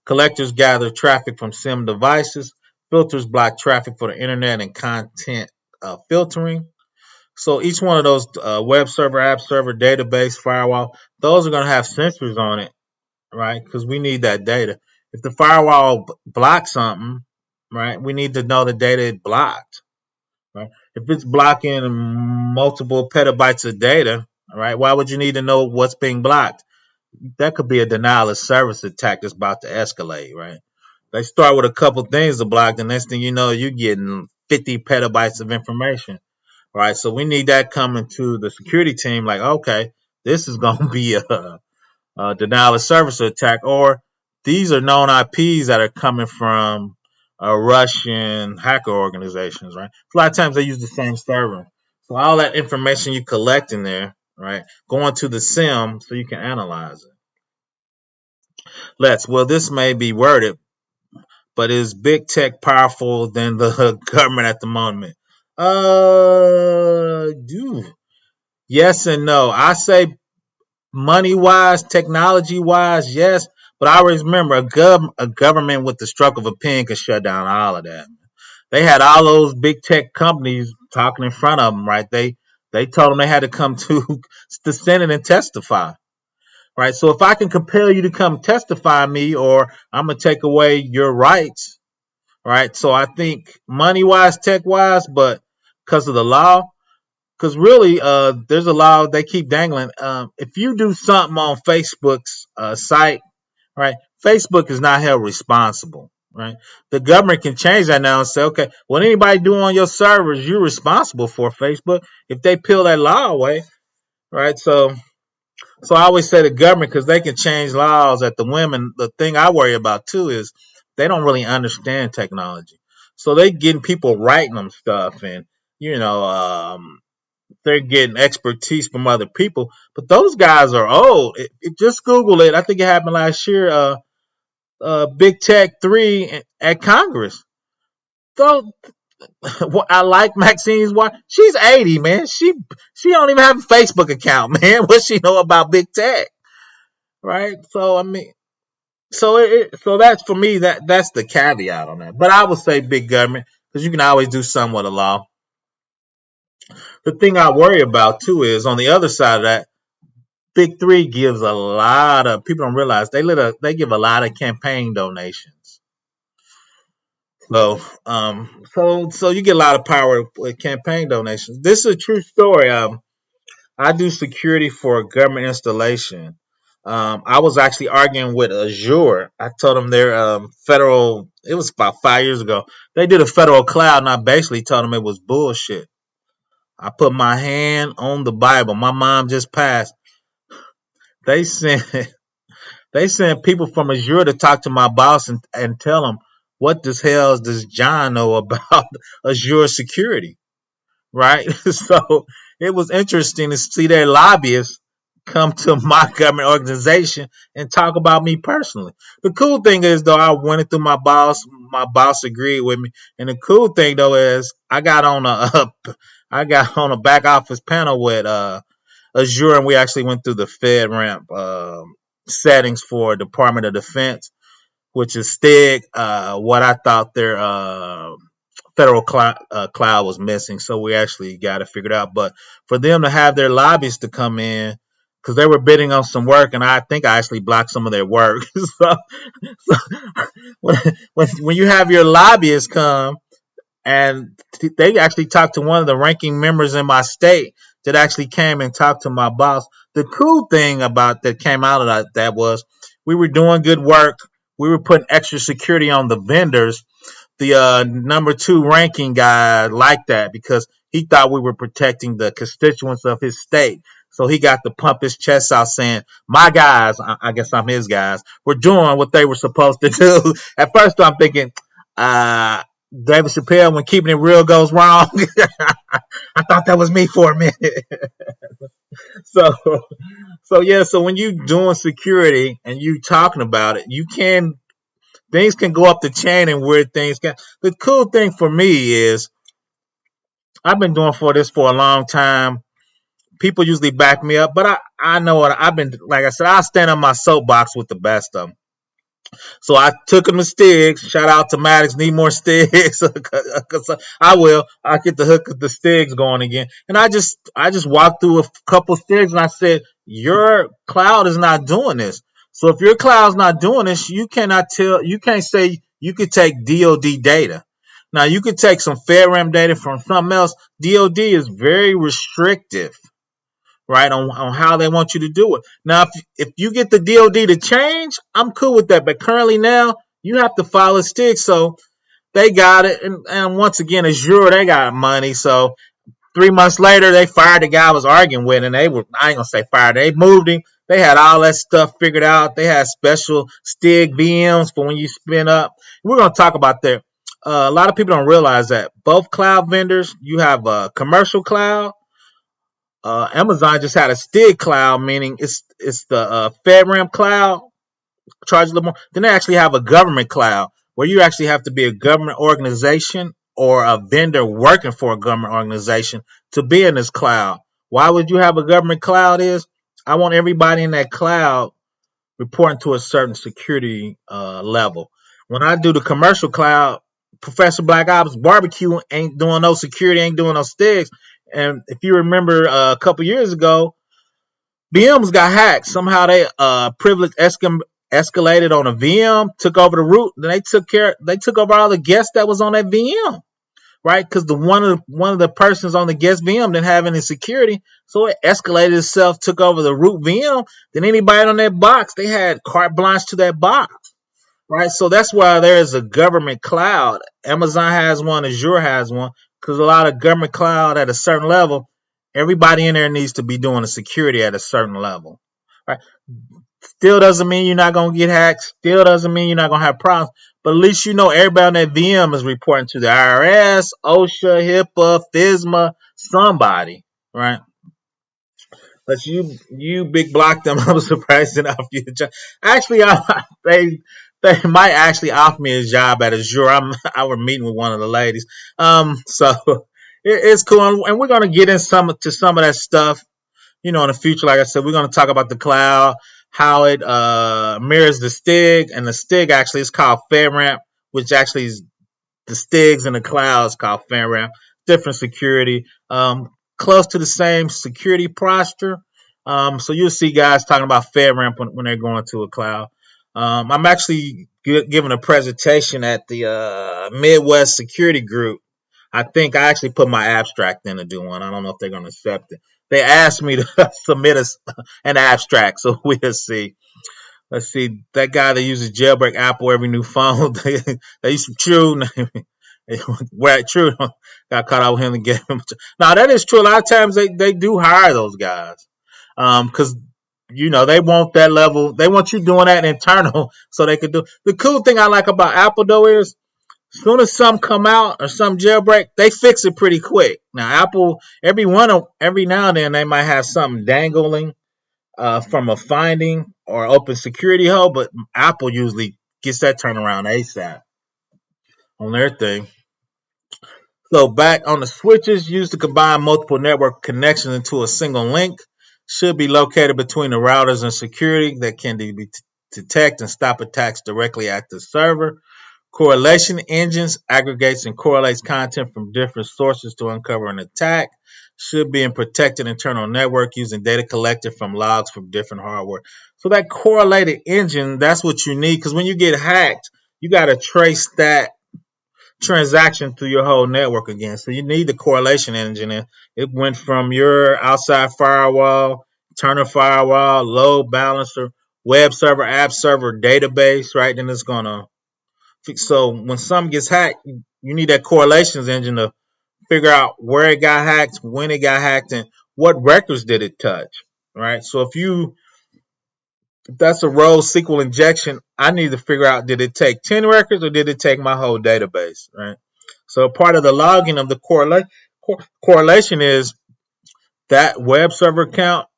A: Collectors gather traffic from SIM devices. Filters block traffic for the internet and content filtering. So each one of those web server, app server, database, firewall, those are going to have sensors on it, right? Because we need that data. If the firewall blocks something, right, we need to know the data it blocked, right? If it's blocking multiple petabytes of data, right, why would you need to know what's being blocked? That could be a denial of service attack that's about to escalate, right? They start with a couple things to block. The next thing you know, you're getting 50 petabytes of information, right? So we need that coming to the security team. Like, okay, this is going to be a denial of service attack, or these are known IPs that are coming from Russian hacker organizations, right? A lot of times they use the same server. So all that information you collect in there, right, going to the SIM so you can analyze it. Well, this may be worded, but is big tech powerful than the government at the moment? Yes and no. I say money wise, technology wise, yes. But I always remember a government with the stroke of a pen could shut down all of that. They had all those big tech companies talking in front of them, right? They told them they had to come to the Senate and testify, right? So if I can compel you to come testify me, or I'm gonna take away your rights, right? So I think money wise, tech wise, but because of the law, because really, there's a law they keep dangling. If you do something on Facebook's site, right, Facebook is not held responsible, right? The government can change that now and say, okay, what anybody do on your servers, you're responsible for, Facebook, if they peel that law away, right? So I always say the government, because they can change laws at the whim. And the thing I worry about too is they don't really understand technology, so they getting people writing them stuff, and you know. They're getting expertise from other people, but those guys are old. Just Google it. I think it happened last year. Big Tech 3 at Congress. So I like Maxine's wife. She's 80, man. She don't even have a Facebook account, man. What she know about big tech, right? So I mean, so that's for me. That's the caveat on that. But I would say big government, because you can always do something with a law. The thing I worry about too is on the other side of that, Big Three gives a lot of, people don't realize they give a lot of campaign donations. So you get a lot of power with campaign donations. This is a true story. I do security for a government installation. I was actually arguing with Azure. I told them they're federal. It was about 5 years ago. They did a federal cloud, and I basically told them it was bullshit. I put my hand on the Bible. My mom just passed. They sent they sent people from Azure to talk to my boss and tell him, what the hell does John know about Azure security, right? So it was interesting to see their lobbyists come to my government organization and talk about me personally. The cool thing is, though, I went it through my boss. My boss agreed with me, and the cool thing though is I got on I got on a back office panel with Azure, and we actually went through the FedRAMP settings for Department of Defense, which is STIG. What I thought their federal cloud was missing, so we actually got it figured out. But for them to have their lobbyists to come in, because they were bidding on some work, and I think I actually blocked some of their work. So when you have your lobbyists come, and they actually talked to one of the ranking members in my state that actually came and talked to my boss. The cool thing about that came out of that was we were doing good work. We were putting extra security on the vendors. The number 2 ranking guy liked that because he thought we were protecting the constituents of his state. So he got to pump his chest out saying, my guys, I guess I'm his guys, were doing what they were supposed to do. At first I'm thinking, David Chappelle, when keeping it real goes wrong. I thought that was me for a minute. so, so when you doing security and you talking about it, things can go up the chain and weird things can. The cool thing for me is I've been doing this for a long time. People usually back me up, but I know what I've been, like I said, I'll stand on my soapbox with the best of them. So I took him to Stigs. Shout out to Maddox. Need more Stigs. I will. I get the hook of the Stigs going again. And I just walked through a couple Stigs and I said, your cloud is not doing this. So if your cloud's not doing this, you can't say you could take DoD data. Now you could take some FedRAMP data from something else. DoD is very restrictive, right, on how they want you to do it. Now, if you get the DoD to change, I'm cool with that. But currently now, you have to follow STIG. So they got it. And once again, Azure, they got money. So 3 months later, they fired the guy I was arguing with. And I ain't going to say fired. They moved him. They had all that stuff figured out. They had special STIG VMs for when you spin up. We're going to talk about that. A lot of people don't realize that both cloud vendors, you have a commercial cloud. Amazon just had a STIG cloud, meaning it's the FedRAMP cloud, charge a little more. Then they actually have a government cloud where you actually have to be a government organization or a vendor working for a government organization to be in this cloud. Why would you have a government cloud? I want everybody in that cloud reporting to a certain security level. When I do the commercial cloud, ProfessorBlackOps barbecue ain't doing no security, ain't doing no STIGs. And if you remember a couple years ago, VMs got hacked. Somehow they privilege escalated on a VM, took over the root. Then they took over all the guests that was on that VM, right? Because one of the persons on the guest VM didn't have any security, so it escalated itself, took over the root VM. Then anybody on that box, they had carte blanche to that box. Right, so that's why there is a government cloud. Amazon has one, Azure has one, because a lot of government cloud at a certain level, everybody in there needs to be doing the security at a certain level. Right, still doesn't mean you're not gonna get hacked. Still doesn't mean you're not gonna have problems. But at least you know everybody on that VM is reporting to the IRS, OSHA, HIPAA, FISMA, somebody, right? But you big blocked them. I was surprised enough. Actually, they might actually offer me a job at Azure. I was meeting with one of the ladies. So it's cool, and we're gonna get in some of that stuff. In the future, like I said, we're gonna talk about the cloud, how it mirrors the STIG, and the STIG actually is called FedRAMP, which actually is the STIGs in the cloud is called FedRAMP. Different security, close to the same security posture. So you'll see guys talking about FedRAMP when they're going to a cloud. I'm actually giving a presentation at the Midwest Security Group. I think I actually put my abstract in to do one. I don't know if they're going to accept it. They asked me to submit an abstract, so we'll see. Let's see. That guy that uses jailbreak Apple every new phone, they used to True. Where True got caught out with him again. Now that is true. A lot of times they do hire those guys because they want that level. They want you doing that internal so they could do. The cool thing I like about Apple though is as soon as some come out or some jailbreak, they fix it pretty quick. Now Apple, every now and then they might have something dangling from a finding or open security hole, but Apple usually gets that turnaround ASAP on their thing. So back on the switches used to combine multiple network connections into a single link should be located between the routers and security that can detect and stop attacks directly at the server. Correlation engines aggregates and correlates content from different sources to uncover an attack. Should be in protected internal network using data collected from logs from different hardware. So that correlated engine, that's what you need because when you get hacked, you got to trace that transaction through your whole network again. So you need the correlation engine. And it went from your outside firewall, internal firewall, load balancer, web server, app server, database, right? Then it's gonna so when something gets hacked, you need that correlations engine to figure out where it got hacked, when it got hacked, and what records did it touch, right? So if that's a row SQL injection, I need to figure out did it take 10 records or did it take my whole database, right? So part of the logging of the correlation is that web server count.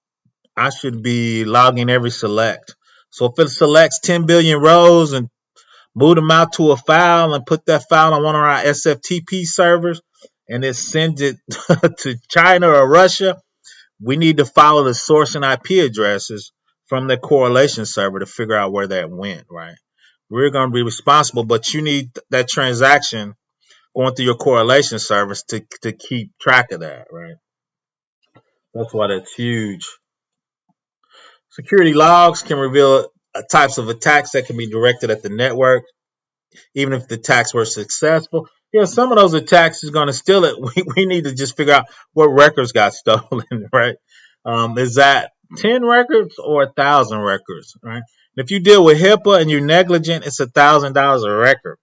A: I should be logging every select. So if it selects 10 billion rows and move them out to a file and put that file on one of our SFTP servers and it sends it to China or Russia, we need to follow the source and IP addresses from the correlation server to figure out where that went, right? We're going to be responsible, but you need that transaction going through your correlation service to keep track of that, right? That's why that's huge. Security logs can reveal types of attacks that can be directed at the network even if the attacks were successful. Yeah, some of those attacks is going to steal it. We need to just figure out what records got stolen, right? Is that 10 records or 1,000 records, right? If you deal with HIPAA and you're negligent, it's $1,000 a record,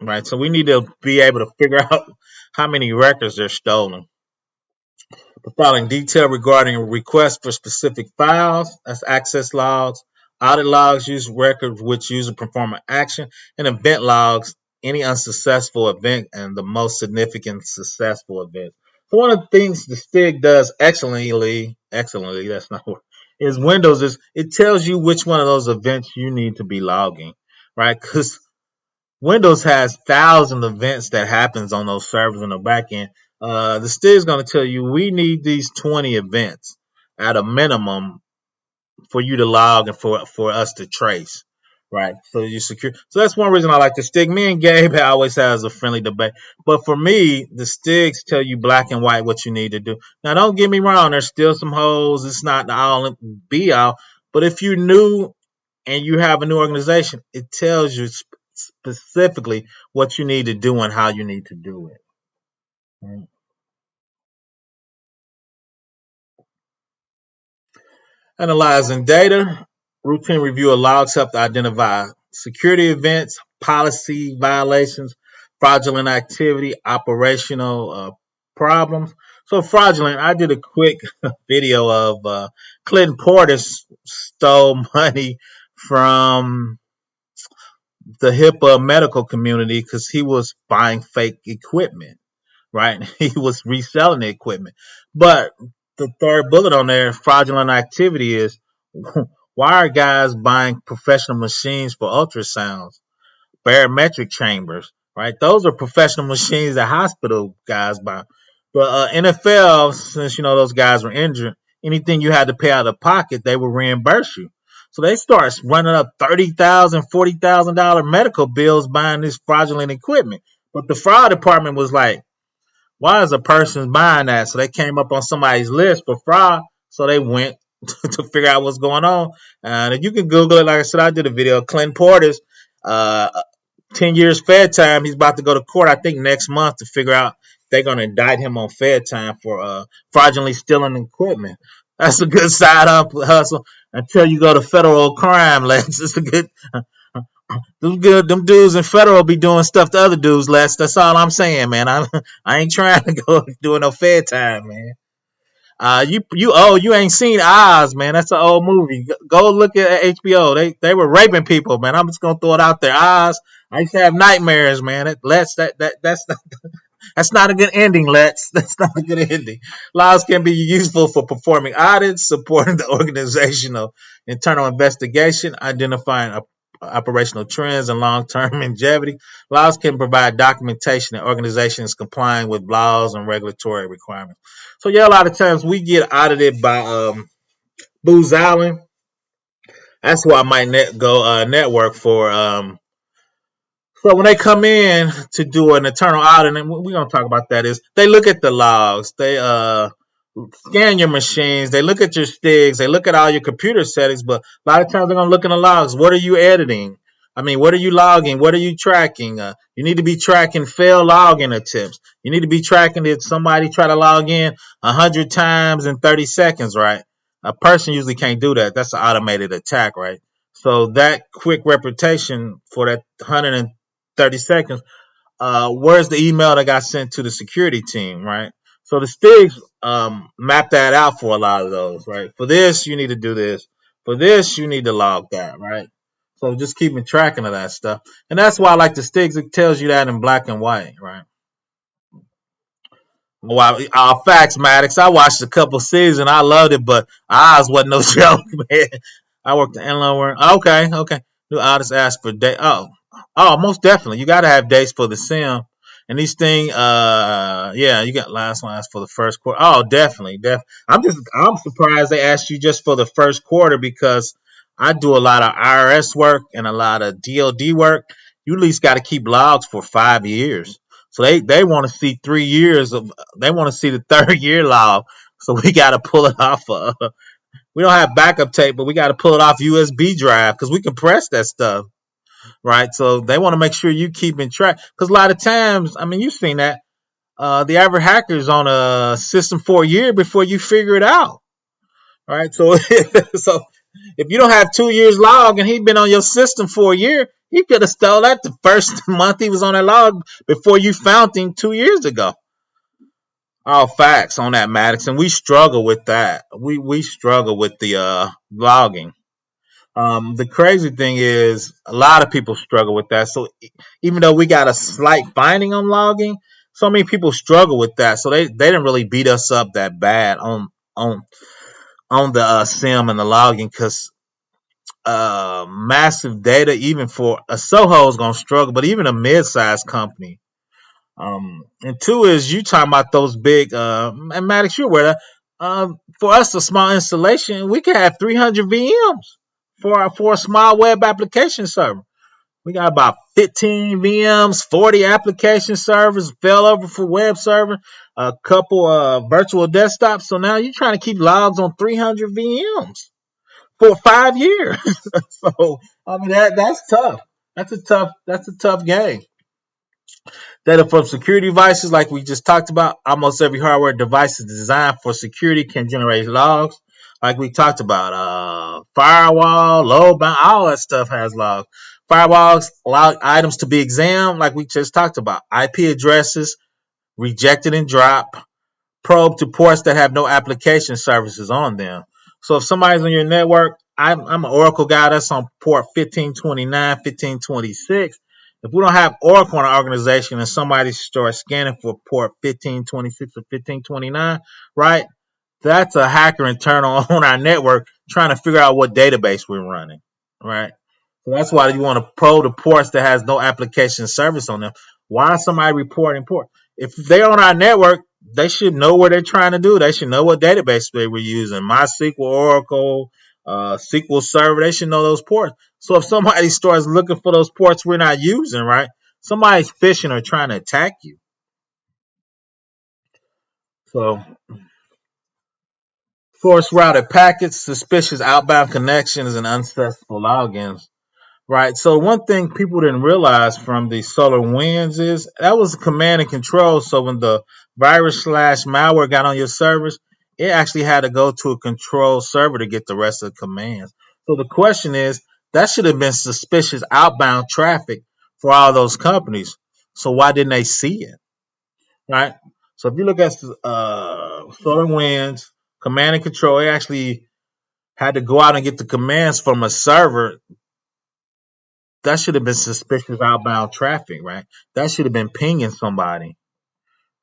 A: right? So we need to be able to figure out how many records they're stolen. Providing detail regarding requests for specific files, that's access logs, audit logs use records which user perform an action, and event logs, any unsuccessful event and the most significant successful event. So one of the things the STIG does excellently, that's not word, is Windows is it tells you which one of those events you need to be logging, right? Because Windows has thousands of events that happens on those servers in the back end. The STIG is going to tell you we need these 20 events at a minimum for you to log and for us to trace, right? So you secure. So that's one reason I like the STIG. Me and Gabe always has a friendly debate, but for me, the STIGs tell you black and white what you need to do. Now, don't get me wrong. There's still some holes. It's not the all be all, but if you new and you have a new organization, it tells you specifically what you need to do and how you need to do it. Right? Analyzing data, routine review of logs help to identify security events, policy violations, fraudulent activity, operational problems. So fraudulent, I did a quick video of Clinton Portis stole money from the HIPAA medical community because he was buying fake equipment, right? He was reselling the equipment. But the third bullet on there, fraudulent activity, is why are guys buying professional machines for ultrasounds, barometric chambers, right? Those are professional machines that hospital guys buy. But NFL, since you know those guys were injured, anything you had to pay out of pocket, they would reimburse you. So they start running up $30,000, $40,000 medical bills buying this fraudulent equipment. But the fraud department was like, why is a person buying that? So they came up on somebody's list for fraud. So they went to figure out what's going on. And you can Google it. Like I said, I did a video. Clinton Portis, uh, 10 years Fed time. He's about to go to court, I think, next month to figure out if they're going to indict him on Fed time for fraudulently stealing equipment. That's a good side hustle until you go to federal crime, Lex. It's a good. Them dudes in federal be doing stuff to other dudes, Les. That's all I'm saying, man. I ain't trying to go doing no Fed time, man. You ain't seen Oz, man. That's an old movie. Go look at HBO. They were raping people, man. I'm just gonna throw it out there. Oz. I used to have nightmares, man. That's not a good ending, Lex. That's not a good ending. Laws can be useful for performing audits, supporting the organizational internal investigation, identifying operational trends and long-term longevity. Laws can provide documentation and organizations complying with laws and regulatory requirements. So yeah, a lot of times we get audited by Booz Allen. That's why I might go network for. So when they come in to do an internal audit, and we're gonna talk about that, is they look at the logs, they scan your machines, they look at your sticks, they look at all your computer settings, but a lot of times they're gonna look in the logs. What are you editing? I mean, what are you logging? What are you tracking? You need to be tracking failed login attempts. You need to be tracking did somebody try to log in 100 times in 30 seconds, right? A person usually can't do that. That's an automated attack, right? So that quick reputation for that 130 seconds, where's the email that got sent to the security team, right? So the STIGs map that out for a lot of those, right? For this, you need to do this. For this, you need to log that, right? So just keeping tracking of that stuff. And that's why I like the STIGs. It tells you that in black and white, right? Wow, facts, Maddox. I watched a couple seasons. I loved it, but Oz wasn't no joke, man. I worked in Inland. Okay, okay. I just asked for day. Most definitely. You got to have dates for the sim. And these thing, yeah, you got last one asked for the first quarter. Oh, definitely, I'm surprised they asked you just for the first quarter because I do a lot of IRS work and a lot of DoD work. You at least got to keep logs for 5 years. So they want to see 3 years of. They want to see the third year log. So we got to pull it off. We don't have backup tape, but we got to pull it off USB drive because we compress that stuff, right? So they want to make sure you keeping track because a lot of times, I mean, you've seen that the average hacker is on a system for a year before you figure it out, right? So so if you don't have 2 years log and he'd been on your system for a year, he could have stole that the first month he was on that log before you found him 2 years ago. All facts on that, Maddox, and we struggle with that. We struggle with the logging. The crazy thing is, a lot of people struggle with that. So even though we got a slight finding on logging, so many people struggle with that. So they didn't really beat us up that bad on on the sim and the logging because massive data, even for a Soho is gonna struggle, but even a mid-sized company. And two is you talking about those big and Maddox, you're aware that for us a small installation, we can have 300 VMs for a small web application server. We got about 15 VMs, 40 application servers, fell over for web server, a couple virtual desktops. So now you're trying to keep logs on 300 VMs for 5 years. So I mean that's tough. That's a tough game. Data from security devices, like we just talked about, almost every hardware device is designed for security can generate logs. Like we talked about, firewall, load balance, all that stuff has logs. Firewalls allow items to be examined, like we just talked about. IP addresses, rejected and dropped, probe to ports that have no application services on them. So if somebody's on your network, I'm an Oracle guy that's on port 1529, 1526. If we don't have Oracle in our organization and somebody starts scanning for port 1526 or 1529, right? That's a hacker internal on our network trying to figure out what database we're running, right? So that's why you want to probe the ports that has no application service on them. Why is somebody reporting port? If they're on our network, they should know what they're trying to do. They should know what database they were using. MySQL, Oracle, SQL Server. They should know those ports. So if somebody starts looking for those ports we're not using, right? Somebody's phishing or trying to attack you. So force routed packets, suspicious outbound connections, and unsuccessful logins. Right. So one thing people didn't realize from the solar winds is that was command and control. So when the virus slash malware got on your servers, it actually had to go to a control server to get the rest of the commands. So the question is, that should have been suspicious outbound traffic for all those companies. So why didn't they see it? Right. So if you look at solar winds, command and control, it actually had to go out and get the commands from a server. That should have been suspicious outbound traffic, right? That should have been pinging somebody,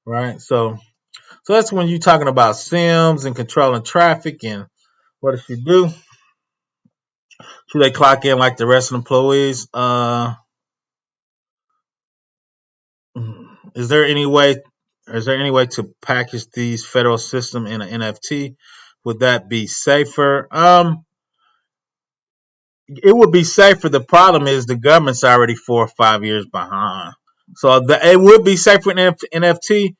A: right? So that's when you're talking about SIMs and controlling traffic and what it should do. Should they clock in like the rest of the employees? Is there any way? Is there any way to package these federal system in an NFT? Would that be safer? It would be safer. The problem is the government's already 4 or 5 years behind. So it would be safer in NFT.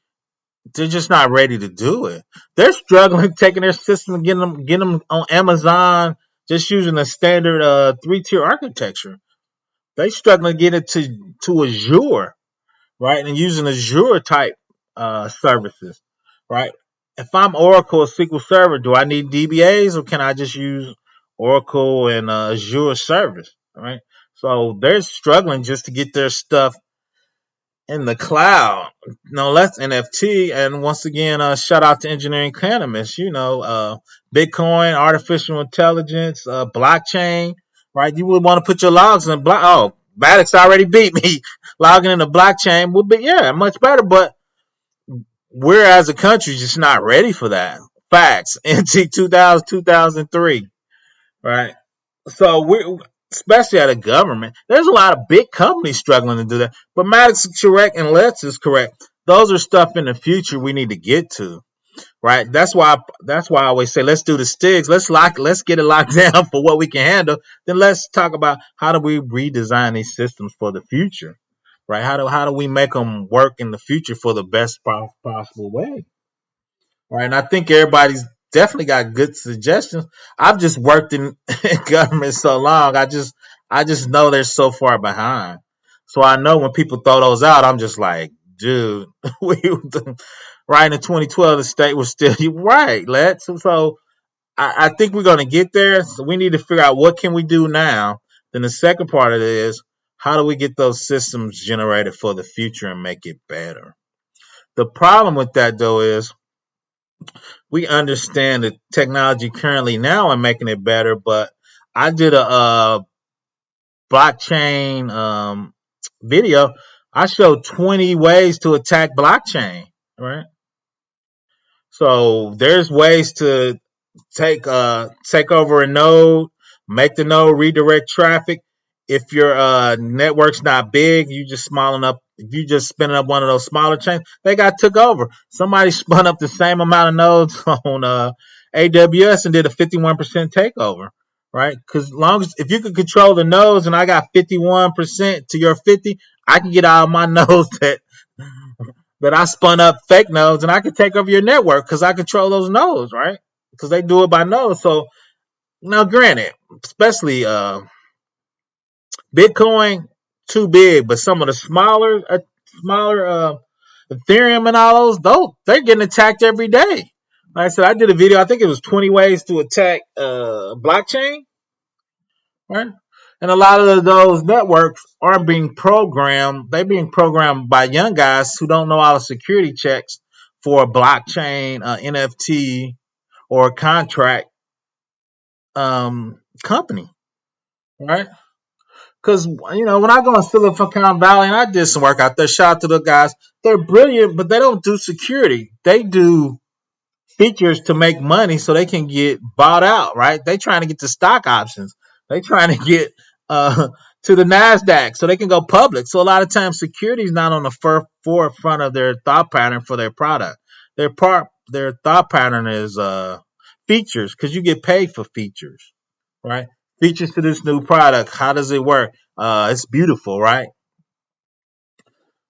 A: They're just not ready to do it. They're struggling taking their system and getting them on Amazon just using a standard 3-tier architecture. They struggling to get it to Azure, right? And using Azure type services, right? If I'm Oracle or SQL Server, do I need DBAs or can I just use Oracle and Azure service, right? So they're struggling just to get their stuff in the cloud. No less NFT. And once again, shout out to Engineering Cannabis. Bitcoin, artificial intelligence, blockchain, right? You would want to put your logs in block. Oh, Maddox already beat me. Logging in the blockchain would be, yeah, much better. But we're as a country just not ready for that. Facts. NT 2000, 2003, right? So we're, especially at a government, there's a lot of big companies struggling to do that. But Maddox is correct and Let's is correct. Those are stuff in the future we need to get to, right? That's why I always say let's do the STIGs. Let's get it locked down for what we can handle. Then let's talk about how do we redesign these systems for the future, right? How do we make them work in the future for the best possible way? Right, and I think everybody's definitely got good suggestions. I've just worked in government so long. I just know they're so far behind. So I know when people throw those out, I'm just like, dude, right in 2012, the state was still right. So I think we're gonna get there. So we need to figure out what can we do now. Then the second part of it is how do we get those systems generated for the future and make it better. The problem with that though is we understand the technology currently now and making it better, but I did a blockchain video. I showed 20 ways to attack blockchain, right? So there's ways to take over a node, make the node redirect traffic. If your network's not big, you just small enough. If you just spinning up one of those smaller chains, they got took over. Somebody spun up the same amount of nodes on AWS and did a 51% takeover, right? Because long as if you could control the nodes and I got 51% to your 50, I can get out of my nodes that I spun up fake nodes and I can take over your network because I control those nodes, right? Because they do it by nodes. So now, granted, especially Bitcoin, too big, but some of the smaller Ethereum and all those they're getting attacked every day. Like I said, I did a video. I think it was 20 ways to attack blockchain, right? And a lot of those networks aren't being programmed. They're being programmed by young guys who don't know all the security checks for a blockchain, NFT, or a contract company, right? Because when I go in Silicon Valley and I did some work out there, shout out to the guys. They're brilliant, but they don't do security. They do features to make money so they can get bought out, right? They trying to get the stock options. They trying to get to the NASDAQ so they can go public. So a lot of times security is not on the forefront of their thought pattern for their product. Their thought pattern is features because you get paid for features, right? Features to this new product. How does it work? It's beautiful, right?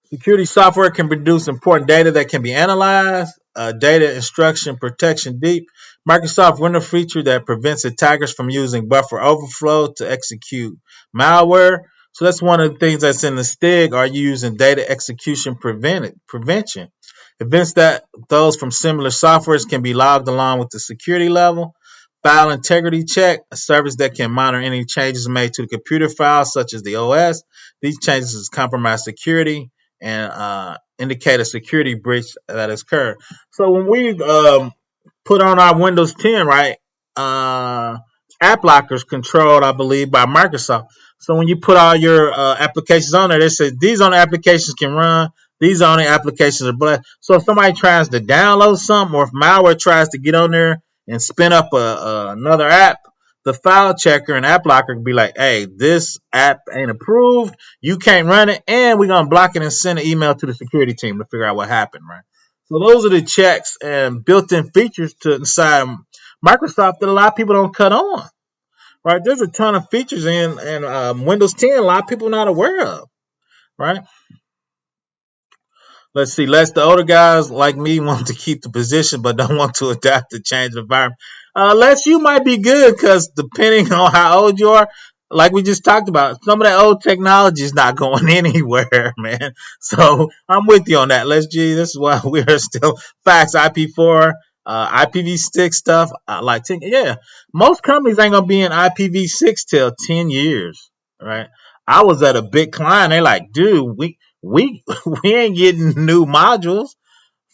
A: Security software can produce important data that can be analyzed. Data instruction protection deep. Microsoft Windows feature that prevents attackers from using buffer overflow to execute malware. So that's one of the things that's in the STIG. Are you using data execution prevention? Events that those from similar softwares can be logged along with the security level. File integrity check, a service that can monitor any changes made to the computer files, such as the OS. These changes compromise security and indicate a security breach that has occurred. So when we put on our Windows 10, right, app lockers controlled, I believe, by Microsoft. So when you put all your applications on there, they say these only applications can run. These only applications are blessed. So if somebody tries to download something or if malware tries to get on there and spin up another app, the file checker and app locker can be like, hey, this app ain't approved, you can't run it, and we're gonna block it and send an email to the security team to figure out what happened, right? So those are the checks and built-in features to inside Microsoft that a lot of people don't cut on, right? There's a ton of features in Windows 10 a lot of people are not aware of, right? Let's see. Less the older guys like me want to keep the position, but don't want to adapt to change the environment. Less you might be good because depending on how old you are, like we just talked about, some of that old technology is not going anywhere, man. So I'm with you on that. Let's G. This is why we are still facts. IP4, IPv6 stuff. Like, yeah, most companies ain't gonna be in IPv6 till 10 years, right? I was at a big client. They like, dude, we we ain't getting new modules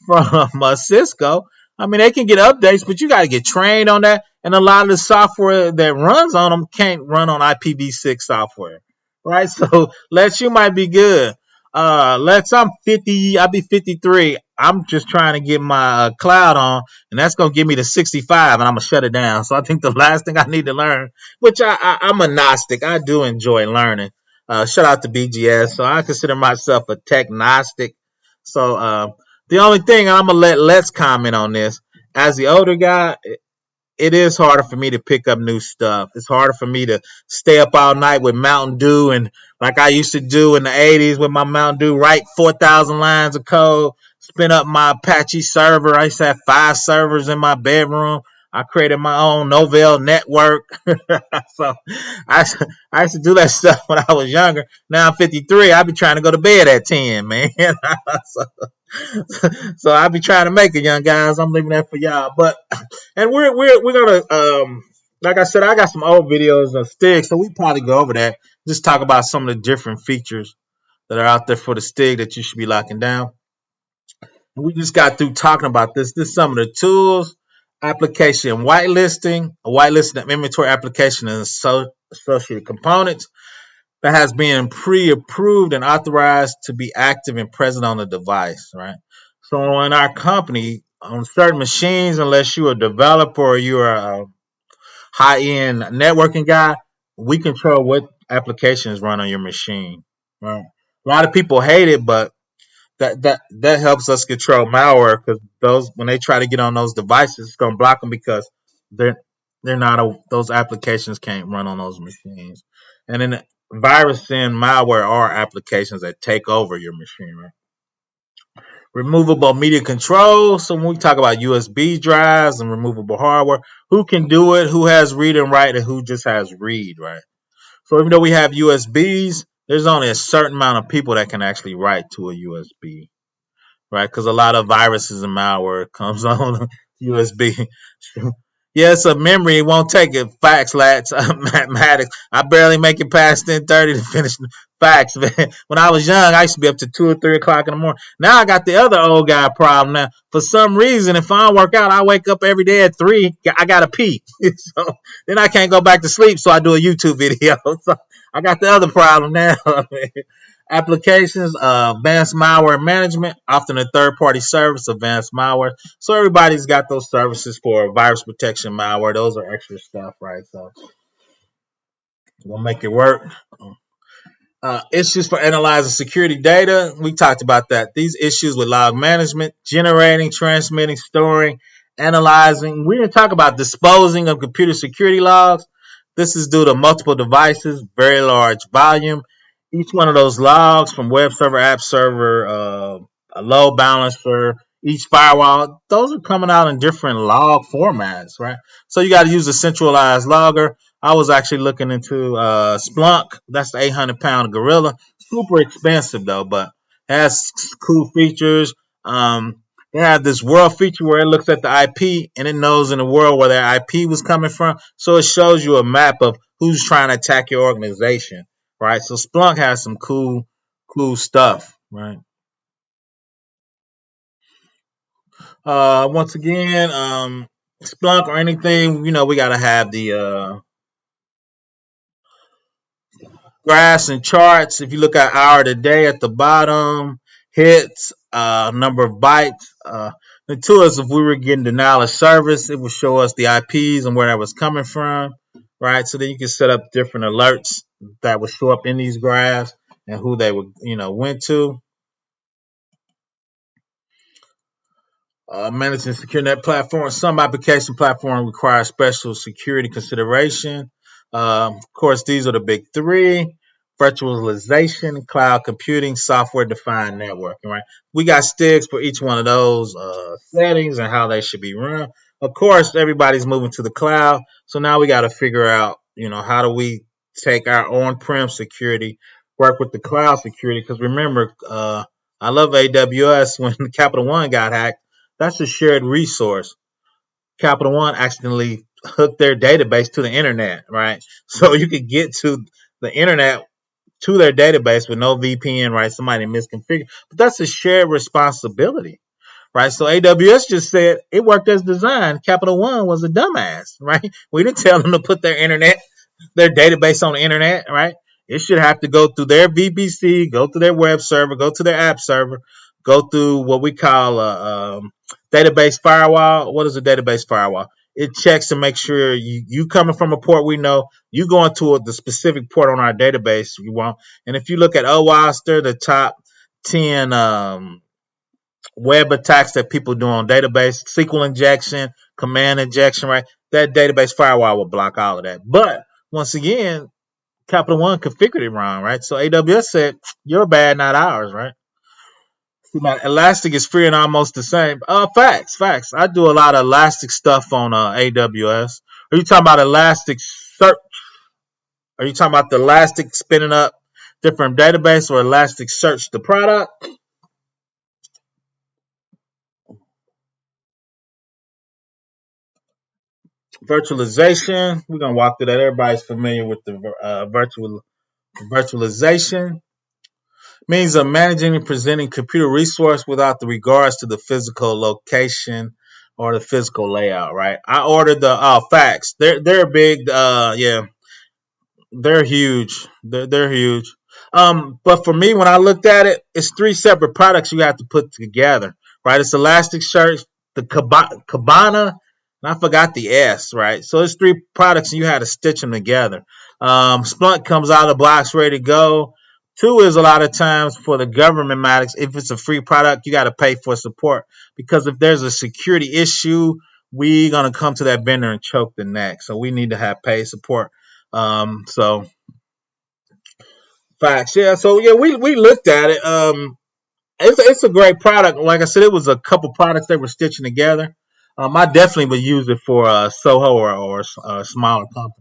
A: from Cisco. I mean, they can get updates, but you got to get trained on that. And a lot of the software that runs on them can't run on IPv6 software, right? So Lex, you might be good. Lex, I'm 50. I'll be 53. I'm just trying to get my cloud on, and that's gonna give me the 65, and I'm gonna shut it down. So I think the last thing I need to learn, which I'm a Gnostic, I do enjoy learning. Shout out to BGS. So I consider myself a tech Gnostic. So the only thing, and I'm gonna let Let's comment on this. As the older guy, it is harder for me to pick up new stuff. It's harder for me to stay up all night with Mountain Dew and like I used to do in the 80s with my Mountain Dew, write 4,000 lines of code, spin up my Apache server. I used to have 5 servers in my bedroom. I created my own Novell network. So I, I used to do that stuff when I was younger. Now I'm 53. I be trying to go to bed at 10, man. So, so I be trying to make it, young guys. I'm leaving that for y'all. But and we're gonna like I said, I got some old videos of Stig, so we probably go over that. Just talk about some of the different features that are out there for the Stig that you should be locking down. We just got through talking about this. This is some of the tools, application whitelisting, a whitelisting of inventory application and associated components that has been pre-approved and authorized to be active and present on the device, right? So in our company, on certain machines, unless you're a developer or you're a high-end networking guy, we control what applications run on your machine, right? A lot of people hate it, but that helps us control malware because those when they try to get on those devices, it's gonna block them because they're they're not those applications can't run on those machines. And then virus and malware are applications that take over your machine, right? Removable media control. So when we talk about USB drives and removable hardware, who can do it? Who has read and write, and who just has read, right? So even though we have USBs, there's only a certain amount of people that can actually write to a USB, right? Because a lot of viruses and malware comes on USB. Yeah, it's a memory. It won't take it. Facts, lads. Mathematics. I barely make it past 10:30 to finish facts. Man. When I was young, I used to be up to 2 or 3 o'clock in the morning. Now I got the other old guy problem. Now, for some reason, if I don't work out, I wake up every day at 3. I gotta pee. So then I can't go back to sleep. So I do a YouTube video. So I got the other problem now. Applications, advanced malware management, often a third-party service, advanced malware. So everybody's got those services for virus protection, malware. Those are extra stuff, right? So we'll make it work. Issues for analyzing security data. We talked about that. These issues with log management, generating, transmitting, storing, analyzing. We didn't talk about disposing of computer security logs. This is due to multiple devices, very large volume. Each one of those logs from web server, app server, a load balancer, each firewall, those are coming out in different log formats, right? So you got to use a centralized logger. I was actually looking into Splunk. That's the 800-pound gorilla. Super expensive though, but has cool features. They have this world feature where it looks at the IP and it knows in the world where that IP was coming from. So it shows you a map of who's trying to attack your organization, right? So Splunk has some cool stuff, right? Once again, Splunk or anything, we got to have the graphs and charts. If you look at hour to day at the bottom, hits, number of bytes. The two is if we were getting denial of service, it would show us the IPs and where that was coming from, right? So then you can set up different alerts that would show up in these graphs and who they would, went to. Managing secure net platforms. Some application platforms require special security consideration. Of course, these are the big three: virtualization, cloud computing, software-defined networking. Right? We got sticks for each one of those settings and how they should be run. Of course, everybody's moving to the cloud, so now we got to figure out, how do we take our on-prem security, work with the cloud security? Because remember, I love AWS. When Capital One got hacked, that's a shared resource. Capital One accidentally hooked their database to the internet, right? So you could get to the internet to their database with no VPN, right? Somebody misconfigured. But that's a shared responsibility, right? So AWS just said it worked as designed. Capital One was a dumbass, right? We didn't tell them to put their database on the internet, right? It should have to go through their VPC, go through their web server, go to their app server, go through what we call a database firewall. What is a database firewall? It checks to make sure you coming from a port we know, you going to the specific port on our database you want. And if you look at OWASP, the top 10 web attacks that people do on database, SQL injection, command injection, right? That database firewall will block all of that. But once again, Capital One configured it wrong, right? So AWS said, you're bad, not ours, right? Now, Elastic is free and almost the same. Facts. I do a lot of Elastic stuff on AWS. Are you talking about Elastic Search? Are you talking about the Elastic spinning up different database or Elastic Search the product? Virtualization. We're gonna walk through that. Everybody's familiar with the virtualization. Means of managing and presenting computer resource without the regards to the physical location or the physical layout. Right. I ordered the facts. They're big. Yeah, they're huge. They're huge. But for me, when I looked at it, it's three separate products you have to put together, right? It's Elasticsearch, the Cabana, and I forgot the S, right? So it's three products and you had to stitch them together. Splunk comes out of the blocks ready to go. Two is a lot of times for the government matters. If it's a free product, you got to pay for support because if there's a security issue, we gonna come to that vendor and choke the neck. So we need to have paid support. So facts, yeah. So yeah, we looked at it. It's a great product. Like I said, it was a couple products they were stitching together. I definitely would use it for Soho or a smaller company.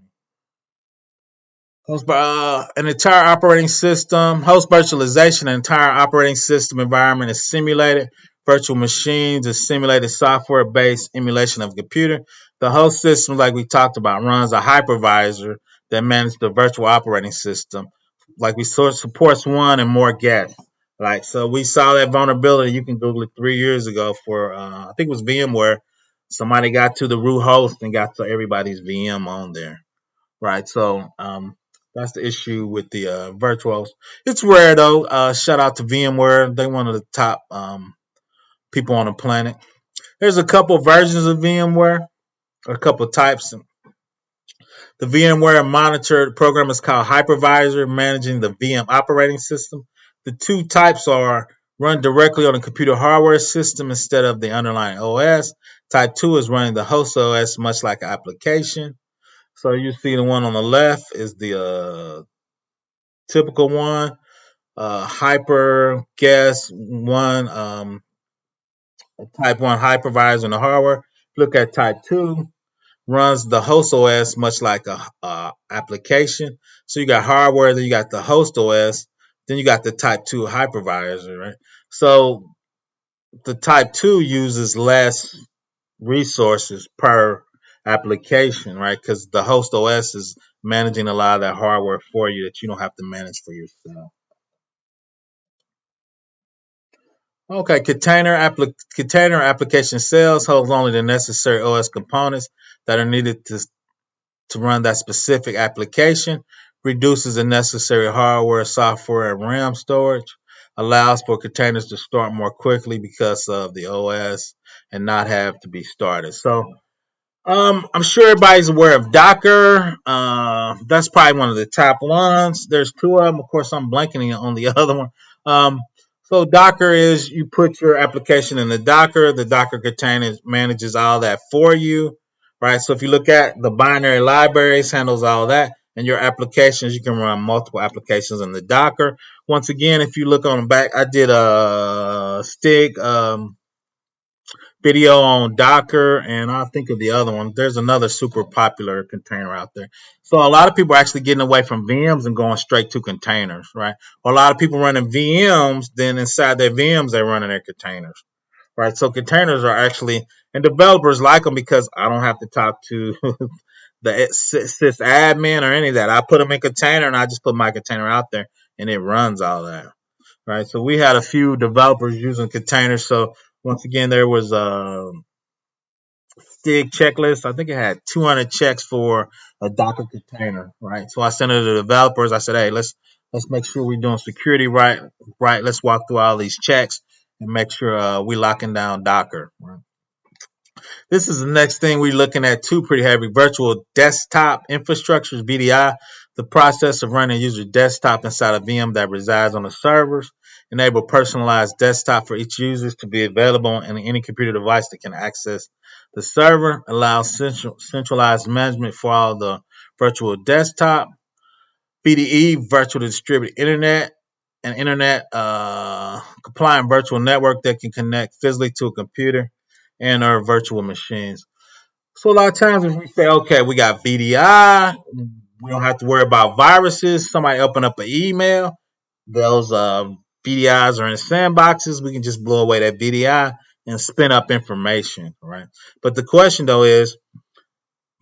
A: Host an entire operating system, host virtualization, an entire operating system environment is simulated. Virtual machines is simulated software-based emulation of a computer. The host system, like we talked about, runs a hypervisor that manages the virtual operating system. Like we supports one and more guests. Like so, we saw that vulnerability. You can Google it 3 years ago for I think it was VMware. Somebody got to the root host and got to everybody's VM on there, right? So that's the issue with the virtuals. It's rare though. Shout out to VMware. They one of the top people on the planet. There's a couple versions of VMware, a couple types. The VMware monitored program is called Hypervisor, managing the VM operating system. The two types are run directly on the computer hardware system instead of the underlying OS. Type 2 is running the host OS, much like an application. So you see the one on the left is the typical one, hyper guest one, type 1 hypervisor in the hardware. Look at type 2, runs the host OS much like a application. So you got hardware, then you got the host OS, then you got the type 2 hypervisor, right? So the type 2 uses less resources per application, right? Because the host OS is managing a lot of that hardware for you that you don't have to manage for yourself. Okay, container application cells holds only the necessary OS components that are needed to run that specific application, reduces the necessary hardware, software, and RAM storage, allows for containers to start more quickly because of the OS and not have to be started. So I'm sure everybody's aware of Docker. That's probably one of the top ones. There's two of them. Of course, I'm blanking on the other one. Um, so Docker is you put your application in the Docker. The Docker container manages all that for you, right? So if you look at the binary libraries, handles all that, and your applications, you can run multiple applications in the Docker. Once again, if you look on the back, I did a Stig. Video on Docker, and I'll think of the other one. There's another super popular container out there. So a lot of people are actually getting away from VMs and going straight to containers, right? Or a lot of people running VMs, then inside their VMs they're running their containers, right? So containers are actually, and developers like them because I don't have to talk to the sysadmin or any of that. I put them in container and I just put my container out there and it runs all that, right? So we had a few developers using containers. So once again, there was a Stig checklist. I think it had 200 checks for a Docker container, right? So I sent it to the developers. I said, hey, let's make sure we're doing security right. Right. Let's walk through all these checks and make sure we locking down Docker. Right? This is the next thing we're looking at too, pretty heavy. Virtual desktop infrastructures, VDI, the process of running user desktop inside a VM that resides on the servers. Enable personalized desktop for each user to be available on any computer device that can access the server. Allows centralized management for all the virtual desktop. VDE, virtual distributed internet, an internet compliant virtual network that can connect physically to a computer and our virtual machines. So a lot of times if we say, okay, we got VDI, we don't have to worry about viruses. Somebody open up an email, those VDIs are in sandboxes. We can just blow away that VDI and spin up information, right? But the question though is,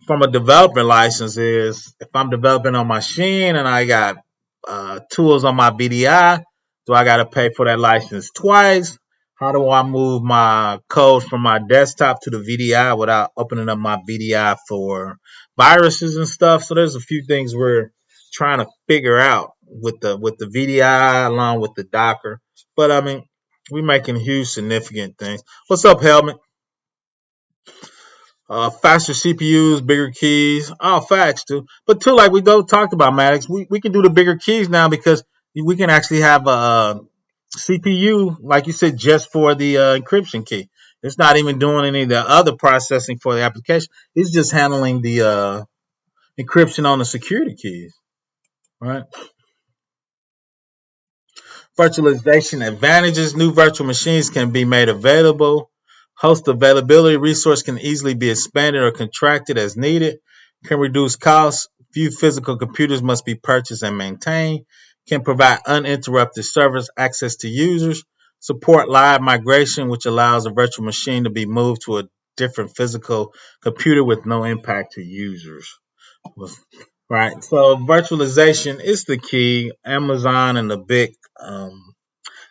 A: from a development license is if I'm developing on my machine and I got tools on my VDI, do I got to pay for that license twice? How do I move my code from my desktop to the VDI without opening up my VDI for viruses and stuff? So there's a few things we're trying to figure out with the VDI along with the Docker. But I mean, we're making huge significant things. What's up, Helmet? Faster CPUs, bigger keys. Oh, facts too. But too, like we talked about, Maddox, we can do the bigger keys now because we can actually have a CPU, like you said, just for the encryption key. It's not even doing any of the other processing for the application. It's just handling the encryption on the security keys, right? Virtualization advantages. New virtual machines can be made available. Host availability resource can easily be expanded or contracted as needed. Can reduce costs. Few physical computers must be purchased and maintained. Can provide uninterrupted service access to users. Support live migration, which allows a virtual machine to be moved to a different physical computer with no impact to users. Right. So virtualization is the key. Amazon and the big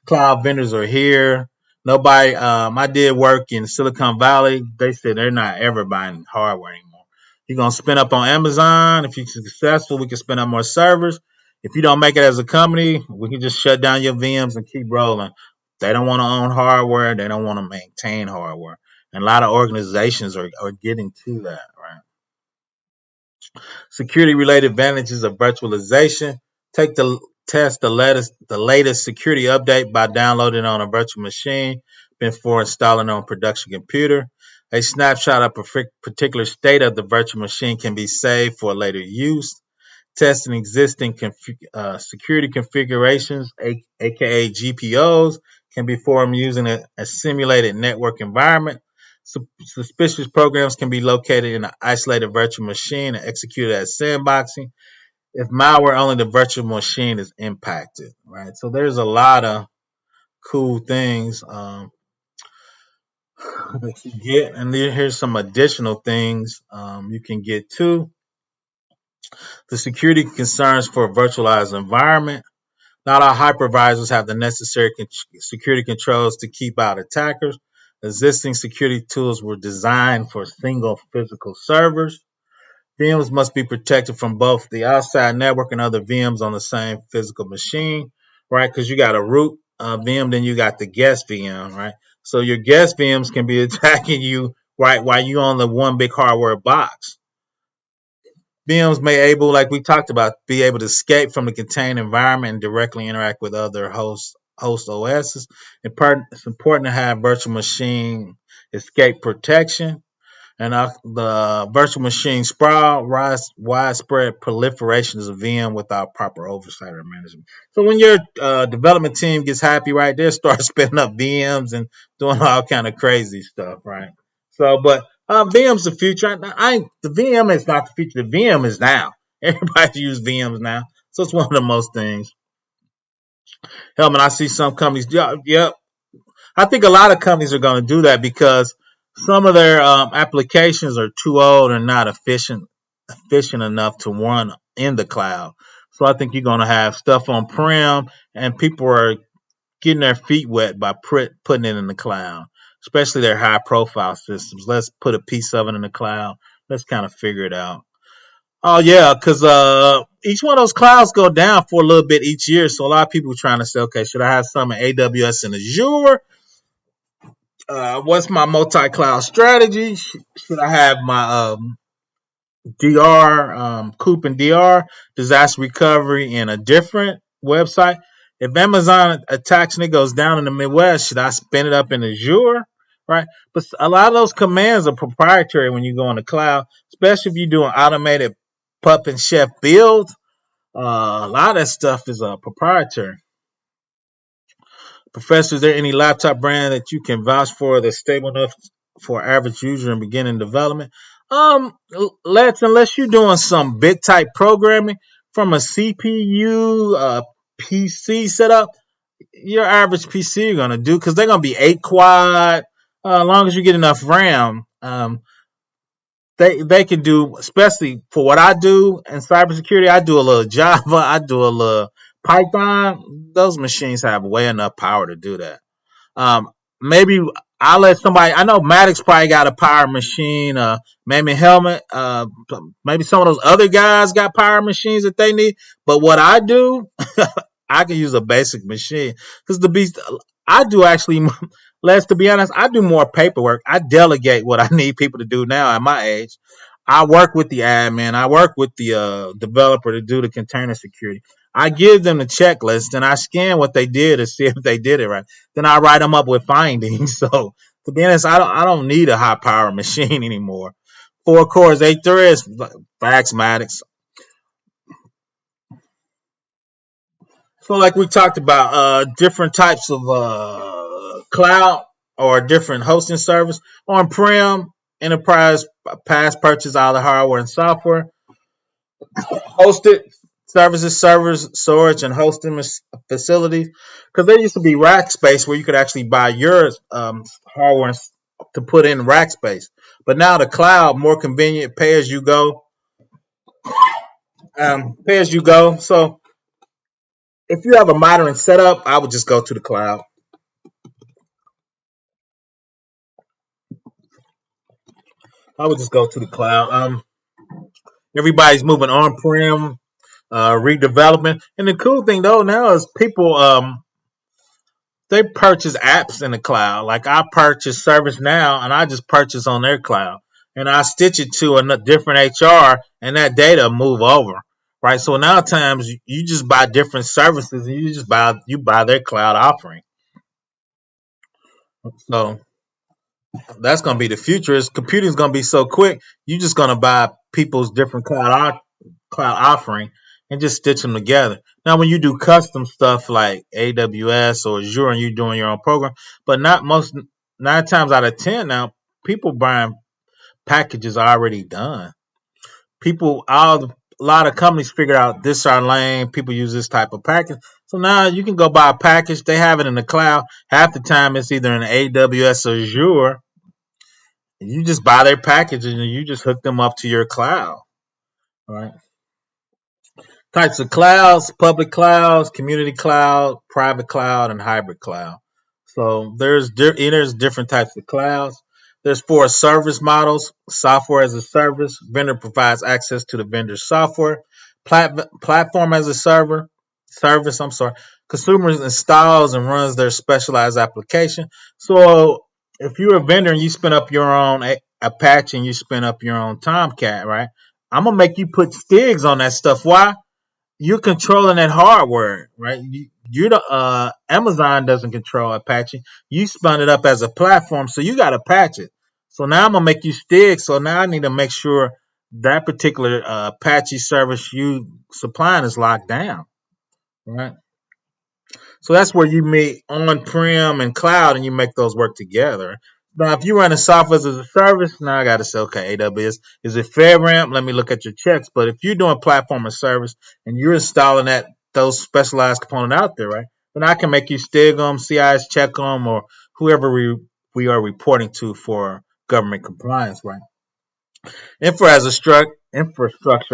A: cloud vendors are here. Nobody. I did work in Silicon Valley. They said they're not ever buying hardware anymore. You're gonna spin up on Amazon. If you're successful, we can spin up more servers. If you don't make it as a company, we can just shut down your VMs and keep rolling. They don't want to own hardware. They don't want to maintain hardware. And a lot of organizations are getting to that, right? Security related advantages of virtualization. Take the test the latest security update by downloading on a virtual machine before installing on a production computer. A snapshot of a particular state of the virtual machine can be saved for later use. Testing existing security configurations, aka GPOs, can be performed using a simulated network environment. Suspicious programs can be located in an isolated virtual machine and executed as sandboxing. If malware, only the virtual machine is impacted, right? So there's a lot of cool things that you get, and here's some additional things you can get too. The security concerns for a virtualized environment. Not all hypervisors have the necessary security controls to keep out attackers. Existing security tools were designed for single physical servers. VMs must be protected from both the outside network and other VMs on the same physical machine, right? Because you got a root VM, then you got the guest VM, right? So your guest VMs can be attacking you right? While you on the one big hardware box. VMs may able, like we talked about, be able to escape from the contained environment and directly interact with other host OSs. It's important to have virtual machine escape protection and the virtual machine sprawl, widespread proliferation of VM without proper oversight or management. So when your development team gets happy, right, they'll start spinning up VMs and doing all kind of crazy stuff, right? So, but VM's the future. The VM is not the future. The VM is now. Everybody use VMs now, so it's one of the most things. Hell, man, I see some companies. Yep, I think a lot of companies are going to do that because some of their applications are too old and not efficient enough to run in the cloud. So I think you're going to have stuff on prem, and people are getting their feet wet by putting it in the cloud, especially their high profile systems. Let's put a piece of it in the cloud. Let's kind of figure it out. Oh yeah, because each one of those clouds go down for a little bit each year. So a lot of people are trying to say, okay, should I have some in AWS and Azure? What's my multi-cloud strategy? Should I have my DR, COOP and DR, disaster recovery in a different website? If Amazon attacks and it goes down in the Midwest, should I spin it up in Azure? Right? But a lot of those commands are proprietary when you go on the cloud, especially if you're doing automated pup and chef builds. A lot of that stuff is proprietary. Professor, is there any laptop brand that you can vouch for that's stable enough for average user in beginning development? Unless you're doing some big type programming from a CPU, PC setup, your average PC you're gonna do because they're gonna be 8 quad. As long as you get enough RAM, they can do. Especially for what I do in cybersecurity, I do a little Java, I do a little Python. Those machines have way enough power to do that. Maybe I'll let somebody. I know Maddox probably got a power machine. Maybe Helmet. Maybe some of those other guys got power machines that they need. But what I do, I can use a basic machine because the beast. I do actually. Let's to be honest, I do more paperwork. I delegate what I need people to do now at my age. I work with the admin. I work with the developer to do the container security. I give them the checklist and I scan what they did to see if they did it right. Then I write them up with findings. So to be honest, I don't need a high power machine anymore. 4 cores, 8 threads, Faxmatics. So like we talked about, different types of cloud or different hosting service on-prem, enterprise, past purchase, all the hardware and software, hosted services, servers, storage, and hosting facilities. Because there used to be rack space where you could actually buy your hardware to put in rack space. But now the cloud, more convenient, pay as you go. Pay as you go. So if you have a modern setup, I would just go to the cloud. I would just go to the cloud. Everybody's moving on-prem, redevelopment, and the cool thing though now is people they purchase apps in the cloud. Like I purchase ServiceNow, and I just purchase on their cloud, and I stitch it to a different HR, and that data move over. Right, so now times you just buy different services, and you buy their cloud offering. So that's gonna be the future. Is computing's gonna be so quick, you just gonna buy people's different cloud offering and just stitch them together. Now, when you do custom stuff like AWS or Azure and you're doing your own program, but not most 9 times out of 10 now, people buying packages already done. A lot of companies figure out this our lane. People use this type of package. So now you can go buy a package. They have it in the cloud. Half the time it's either in AWS or Azure. You just buy their package and you just hook them up to your cloud. All right. Types of clouds: public clouds, community cloud, private cloud, and hybrid cloud. So there's different types of clouds. There's 4 service models: software as a service, vendor provides access to the vendor's software; platform as a service. I'm sorry, consumers installs and runs their specialized application. So if you're a vendor and you spin up your own Apache and you spin up your own Tomcat, right? I'm gonna make you put stigs on that stuff. Why? You're controlling that hardware, right? You're the Amazon doesn't control Apache. You spun it up as a platform, so you got to patch it. So now I'm gonna make you stigs. So now I need to make sure that particular Apache service you supplying is locked down, right? So that's where you meet on-prem and cloud, and you make those work together. Now, if you run a software as a service, now I got to say, okay, AWS, is it FedRAMP? Let me look at your checks. But if you're doing platform as service and you're installing those specialized components out there, right? Then I can make you stig them, CIS check them, or whoever we are reporting to for government compliance, right? Infrastructure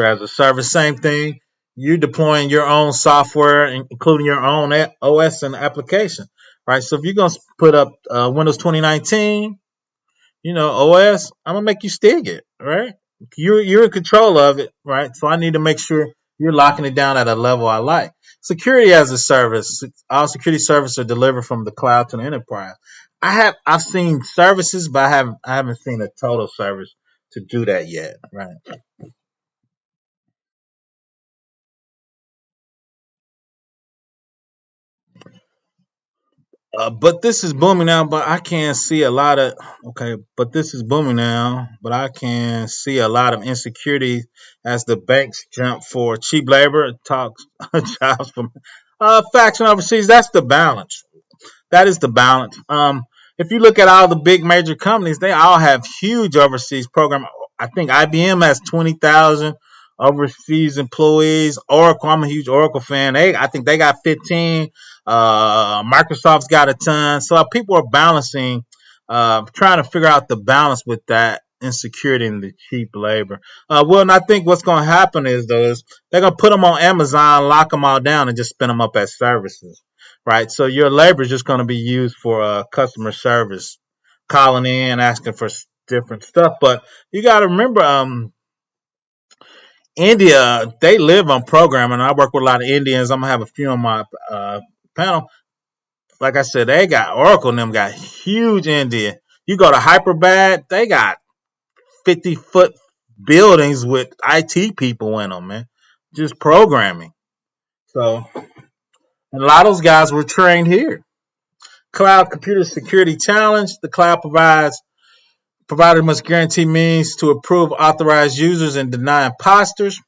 A: as a service, same thing. You're deploying your own software, including your own OS and application, right? So if you're gonna put up Windows 2019, OS, I'm gonna make you stig it, right? You're in control of it, right? So I need to make sure you're locking it down at a level I like. Security as a service. All security services are delivered from the cloud to the enterprise. I've seen services, but I haven't seen a total service to do that yet, right? But this is booming now, but I can see a lot of okay. But this is booming now, but I can see a lot of insecurity as the banks jump for cheap labor, talks jobs from faction overseas. That's the balance. That is the balance. If you look at all the big major companies, they all have huge overseas program. I think IBM has 20,000 overseas employees. Oracle, I'm a huge Oracle fan. I think they got 15. Microsoft's got a ton. So people are balancing, trying to figure out the balance with that insecurity and the cheap labor. Well, and I think what's going to happen is they're going to put them on Amazon, lock them all down, and just spin them up as services, right? So your labor is just going to be used for customer service, calling in, asking for different stuff. But you got to remember, India, they live on programming. I work with a lot of Indians. I'm gonna have a few on my panel. Like I said, they got Oracle and them got huge India. You go to Hyperbad, they got 50-foot buildings with IT people in them, man, just programming. So, and a lot of those guys were trained here. Cloud computer security challenge. The cloud provider must guarantee means to approve authorized users and deny imposters.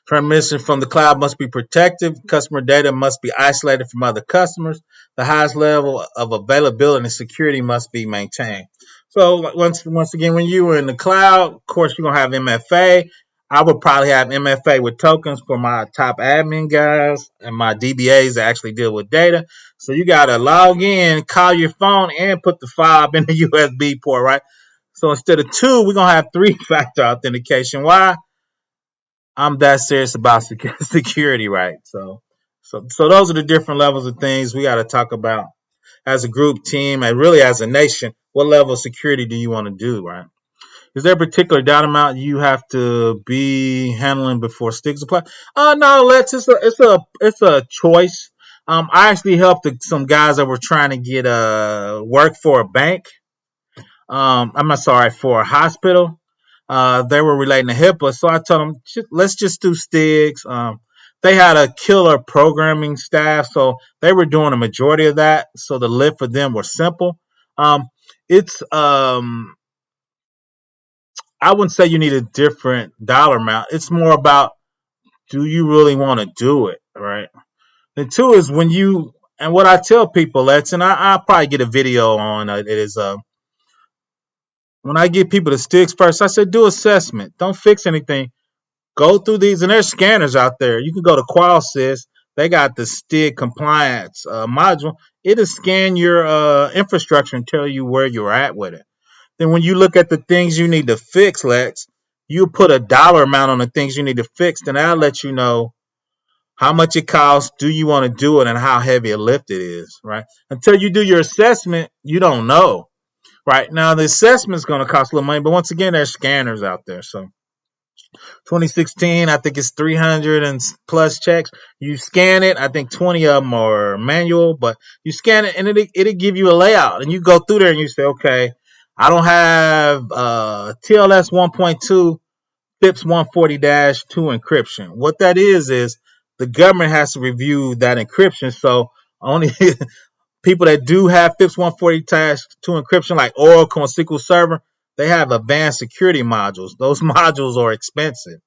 A: Transmission from the cloud must be protected. Customer data must be isolated from other customers. The highest level of availability and security must be maintained. So once again, when you are in the cloud, of course you're gonna have MFA. I would probably have MFA with tokens for my top admin guys and my DBAs that actually deal with data. So you gotta log in, call your phone, and put the fob in the USB port, right? So instead of two, we're gonna have three-factor authentication. Why? I'm that serious about security, right? So those are the different levels of things we got to talk about as a group, team, and really as a nation. What level of security do you want to do, right? Is there a particular data amount you have to be handling before sticks apply? No, it's a choice. I actually helped some guys that were trying to get work for a bank. I'm not sorry, for a hospital. They were relating to HIPAA, so I told them let's just do Stigs. They had a killer programming staff, so they were doing a majority of that. So the lift for them was simple. It's I wouldn't say you need a different dollar amount. It's more about do you really want to do it, right? And two is when you and what I tell people, I'll probably get a video on it is when I give people the sticks first, I said do assessment. Don't fix anything. Go through these, and there's scanners out there. You can go to QualSys. They got the STIG compliance module. It'll scan your infrastructure and tell you where you're at with it. Then when you look at the things you need to fix, you put a dollar amount on the things you need to fix. Then I'll let you know how much it costs, do you want to do it, and how heavy a lift it is, right? Until you do your assessment, you don't know. Right now, the assessment is going to cost a little money, but once again, there's scanners out there. So 2016, I think it's 300 and plus checks. You scan it. I think 20 of them are manual, but you scan it and it'll give you a layout. And you go through there and you say, okay, I don't have TLS 1.2 FIPS 140-2 encryption. What that is the government has to review that encryption. So only people that do have FIPS 140-2 encryption, like Oracle and SQL Server, they have advanced security modules. Those modules are expensive,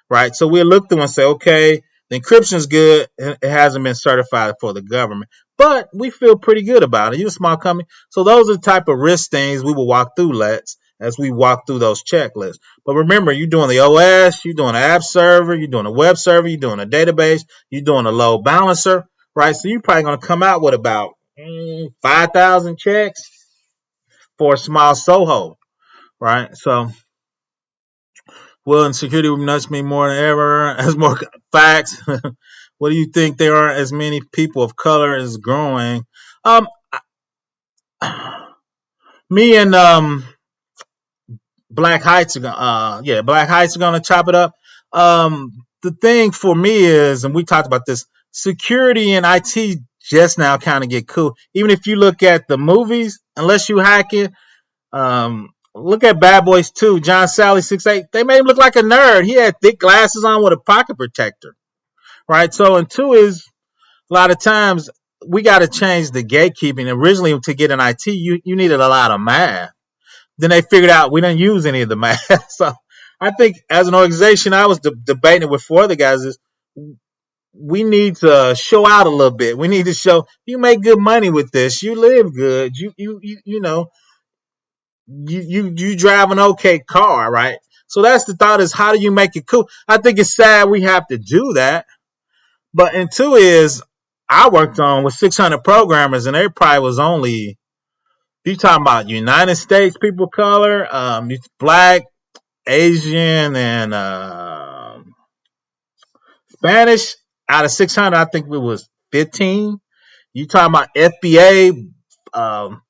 A: right? So we'll look through and say, okay, the encryption is good. It hasn't been certified for the government, but we feel pretty good about it. You're a small company. So those are the type of risk things we will walk through, as we walk through those checklists. But remember, you're doing the OS, you're doing an app server, you're doing a web server, you're doing a database, you're doing a load balancer, right? So you're probably going to come out with about 5,000 checks for a small Soho, right? So, will and security will nudge me more than ever as more facts. What do you think? There aren't as many people of color as growing. Um, Me and Black Heights are Black Heights are gonna chop it up. The thing for me is, and we talked about this, security and IT just now kind of get cool. Even if you look at the movies, unless you hack it, look at Bad Boys 2, John Sally 6'8". They made him look like a nerd. He had thick glasses on with a pocket protector, right? So, and two is a lot of times we got to change the gatekeeping. Originally, to get an IT, you needed a lot of math. Then they figured out we didn't use any of the math. So I think as an organization, I was debating with four other guys is we need to show out a little bit. We need to show you make good money with this. You live good. You know you drive an okay car, right? So that's the thought is how do you make it cool? I think it's sad we have to do that. But and two is I worked on with 600 programmers and there probably was only you talking about United States people of color, black, Asian, and Spanish. Out of 600, I think it was 15. You talking about FBA,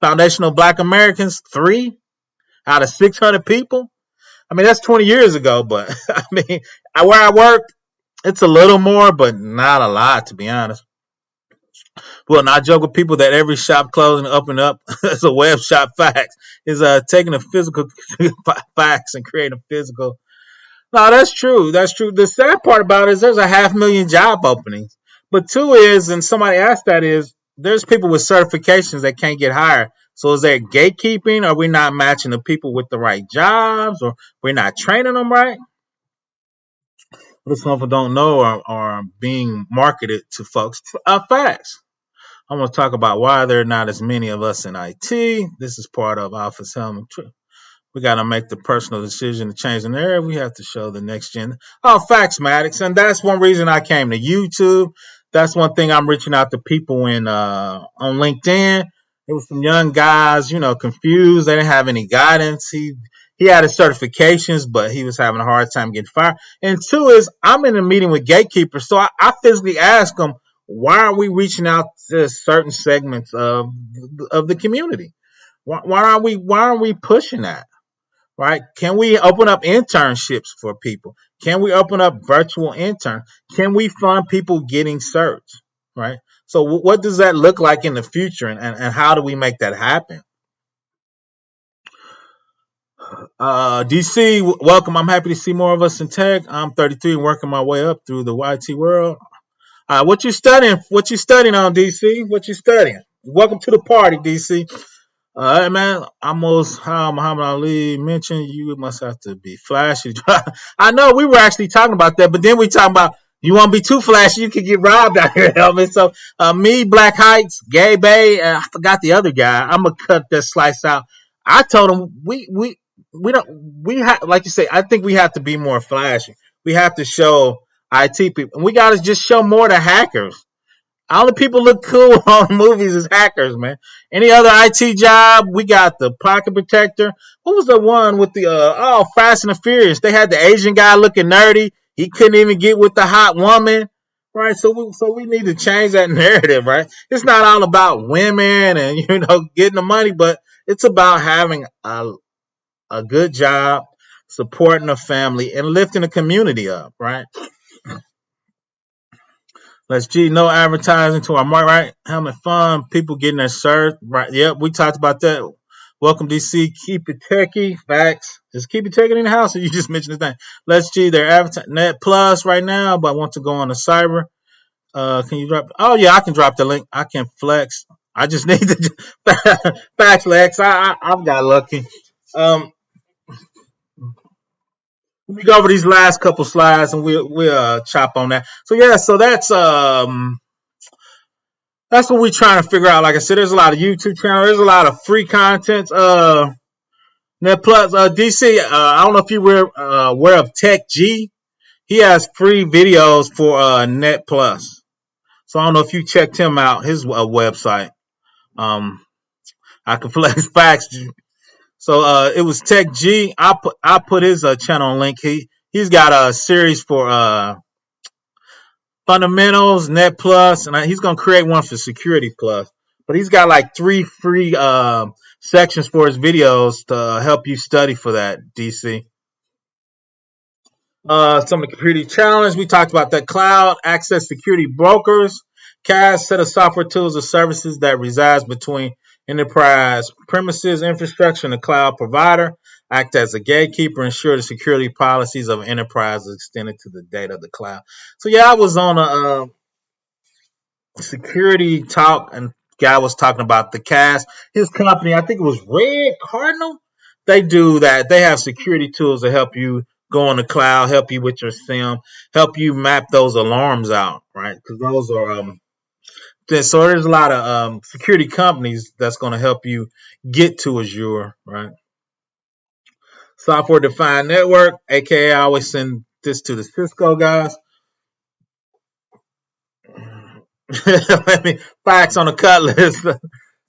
A: Foundational Black Americans, 3 out of 600 people. I mean, that's 20 years ago, but I mean, where I work, it's a little more, but not a lot, to be honest. Well, and I joke with people that every shop closing up and up is a web shop fax. Is taking a physical fax and creating a physical. No, that's true. That's true. The sad part about it is there's a 500,000 job openings. But two is, and somebody asked that is, there's people with certifications that can't get hired. So is there gatekeeping? Are we not matching the people with the right jobs, or we're not training them right? What if some people don't know or are being marketed to folks? Facts. I'm going to talk about why there are not as many of us in IT. This is part of Alpha's Helmet. We got to make the personal decision to change the narrative. We have to show the next gen. Oh, facts, Maddox. And that's one reason I came to YouTube. That's one thing I'm reaching out to people on LinkedIn. There was some young guys, confused. They didn't have any guidance. He had his certifications, but he was having a hard time getting fired. And two is I'm in a meeting with gatekeepers. So I physically ask them, why are we reaching out to certain segments of the community? Why aren't we pushing that? Right? Can we open up internships for people? Can we open up virtual interns? Can we fund people getting certs? Right? So what does that look like in the future, and how do we make that happen? DC, welcome. I'm happy to see more of us in tech. I'm 33 and working my way up through the YT world. What you studying? What you studying on, DC? What you studying? Welcome to the party, DC. Hey man, almost how Muhammad Ali mentioned, you must have to be flashy. I know we were actually talking about that, but then we talking about you want to be too flashy, you could get robbed out here, Elvin. So me, Black Heights, Gay Bay, I forgot the other guy. I'm gonna cut that slice out. I told him we don't we have like you say. I think we have to be more flashy. We have to show IT people, and we got to just show more to hackers. Only people look cool on movies as hackers, man. Any other IT job? We got the pocket protector. What was the one with the Fast and the Furious? They had the Asian guy looking nerdy. He couldn't even get with the hot woman, right? So we need to change that narrative, right? It's not all about women and getting the money, but it's about having a good job, supporting the family, and lifting the community up, right? Let's G, no advertising to our market, right? Helmet fun, people getting their cert, right? Yep, we talked about that. Welcome, DC. Keep it techie. Facts. Is Keep it techie in the house, or you just mentioned his name? Let's G. They're advertising Net Plus right now, but I want to go on the cyber. Can you drop? Oh yeah, I can drop the link. I can flex. I just need to facts, Lex. I've got lucky. Um, Let me go over these last couple slides and we'll chop on that. So yeah, so that's what we're trying to figure out. Like I said, there's a lot of YouTube channels. There's a lot of free content. Net Plus, DC. I don't know if you were aware of Tech G. He has free videos for Net Plus. So I don't know if you checked him out, his website. Um, I can flex facts. So it was Tech G. I put his channel link. He's got a series for fundamentals, Net Plus, and he's gonna create one for Security Plus. But he's got like 3 free sections for his videos to help you study for that, DC. Some of the computer challenge. We talked about that cloud access security brokers, CAS, set of software tools or services that resides between enterprise premises infrastructure and the cloud provider. Act as a gatekeeper, ensure the security policies of enterprise is extended to the data of the cloud. So yeah, I was on a security talk and guy was talking about the CAS. His company, I think it was Red Cardinal. They do that. They have security tools to help you go on the cloud, help you with your SIM, help you map those alarms out, right? Because those are so there's a lot of security companies that's going to help you get to Azure, right? Software defined network, aka I always send this to the Cisco guys. Let me facts on the cut list.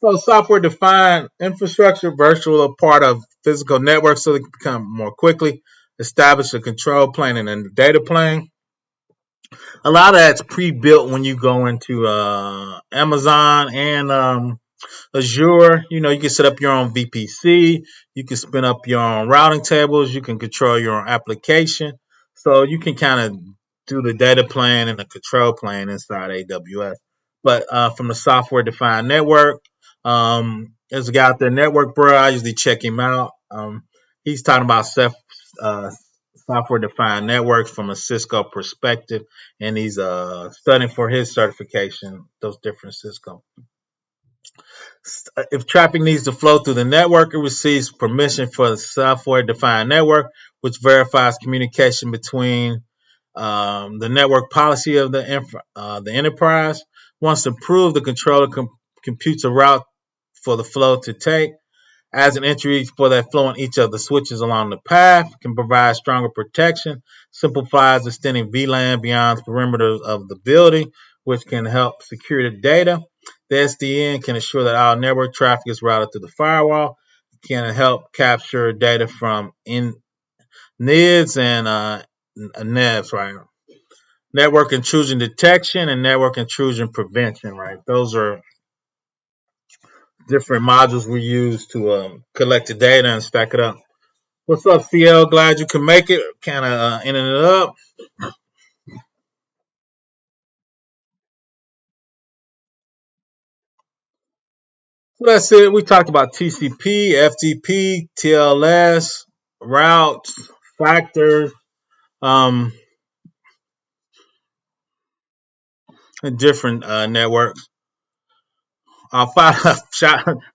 A: So software defined infrastructure, virtual a part of physical networks so they can become more quickly. Establish a control plane and a data plane. A lot of that's pre-built when you go into Amazon and Azure. You know, you can set up your own VPC. You can spin up your own routing tables. You can control your own application. So you can kind of do the data plane and the control plane inside AWS. But from the software defined network, there's a guy out there, Network Bro. I usually check him out. He's talking about uh, software defined networks from a Cisco perspective, and he's studying for his certification, those different Cisco. If traffic needs to flow through the network, it receives permission for the software defined network, which verifies communication between the network policy of the enterprise. Once approved, the controller computes a route for the flow to take. As an entry for that flow on each of the switches along the path, can provide stronger protection, simplifies extending VLAN beyond the perimeters of the building, which can help secure the data. The SDN can ensure that all network traffic is routed through the firewall, can help capture data from NIDs and NEVs, right? Network intrusion detection and network intrusion prevention, right? Those are different modules we use to collect the data and stack it up. What's up, CL? Glad you can make it. Kind of ending it up. So that's it. We talked about TCP, FTP, TLS, routes, factors, um, and different networks. Tiny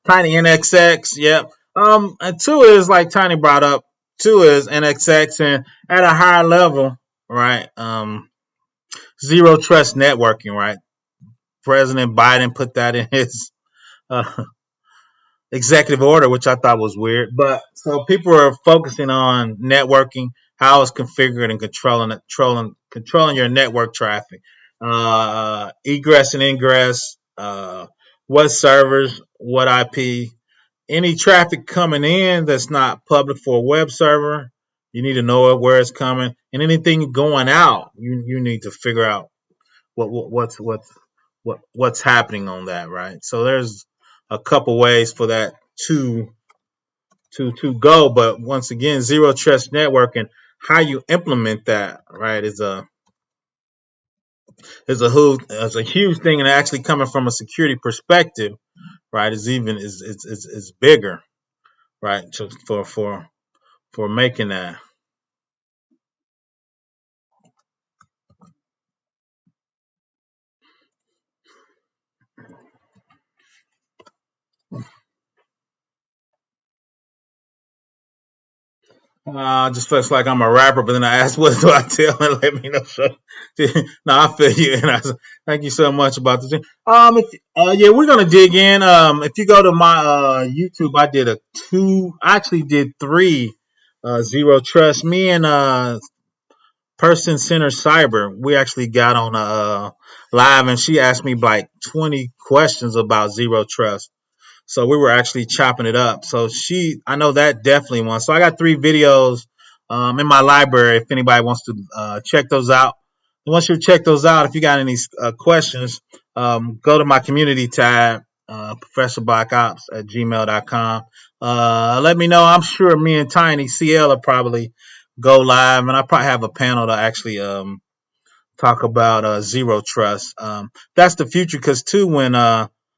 A: NXX. Yep. And two is like Tiny brought up. Two is NXX and at a higher level, right? Zero trust networking, right? President Biden put that in his uh, executive order, which I thought was weird. But so people are focusing on networking, how it's configured, and controlling your network traffic, egress and ingress, what servers, what IP, any traffic coming in that's not public for a web server. You need to know where it's coming, and anything going out, you need to figure out what's happening on that, right? So there's a couple ways for that to to go, but once again, zero trust network and how you implement that, right, is a huge thing, and actually coming from a security perspective, right, is bigger. right? For making that. Just feels like I'm a rapper, but then I asked, what do I tell? And let me know. So, no, I feel you, and thank you so much about this. Yeah, we're gonna dig in. If you go to my YouTube, I did I actually did three, zero trust. Me and Person Center Cyber, we actually got on live, and she asked me like 20 questions about zero trust. So we were actually chopping it up. So I know that definitely one. So I got three videos in my library. If anybody wants to check those out, and once you check those out, if you got any questions, go to my community tab, ProfessorBlackOps at gmail.com. Let me know. I'm sure me and Tiny CL will probably go live, and I probably have a panel to actually talk about zero trust. That's the future, because too, when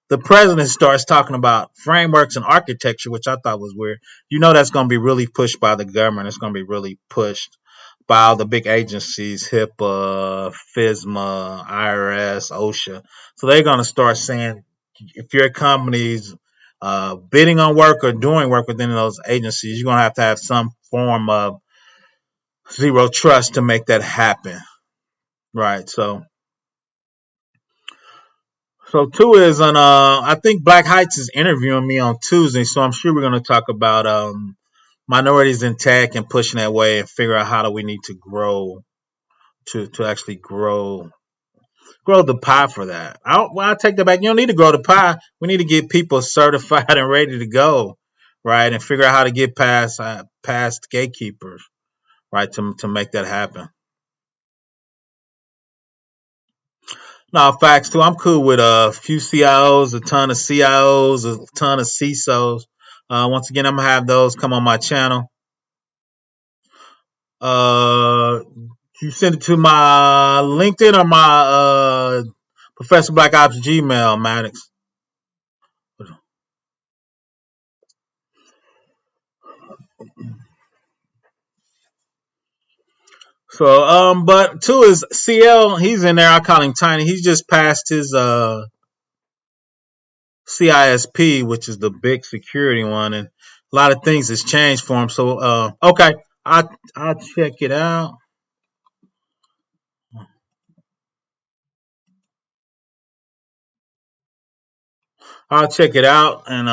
A: the president starts talking about frameworks and architecture, which I thought was weird, that's going to be really pushed by the government. It's going to be really pushed by all the big agencies, HIPAA, FISMA, IRS, OSHA. So they're going to start saying, if your company's bidding on work or doing work within those agencies, you're going to have some form of zero trust to make that happen. Right. So two is on I think Black Heights is interviewing me on Tuesday, so I'm sure we're gonna talk about minorities in tech and pushing that way and figure out how do we need to grow to actually grow the pie for that. I'll take that back. You don't need to grow the pie. We need to get people certified and ready to go, right? And figure out how to get past gatekeepers, right? To make that happen. No, facts too. I'm cool with a few CIOs, a ton of CIOs, a ton of CISOs. Once again, I'm gonna have those come on my channel. Uh, you send it to my LinkedIn or my Professor Black Ops Gmail, Maddox. So, but two is CL. He's in there. I call him Tiny. He's just passed his CISP, which is the big security one, and a lot of things has changed for him. So, okay, I'll check it out. I'll check it out, and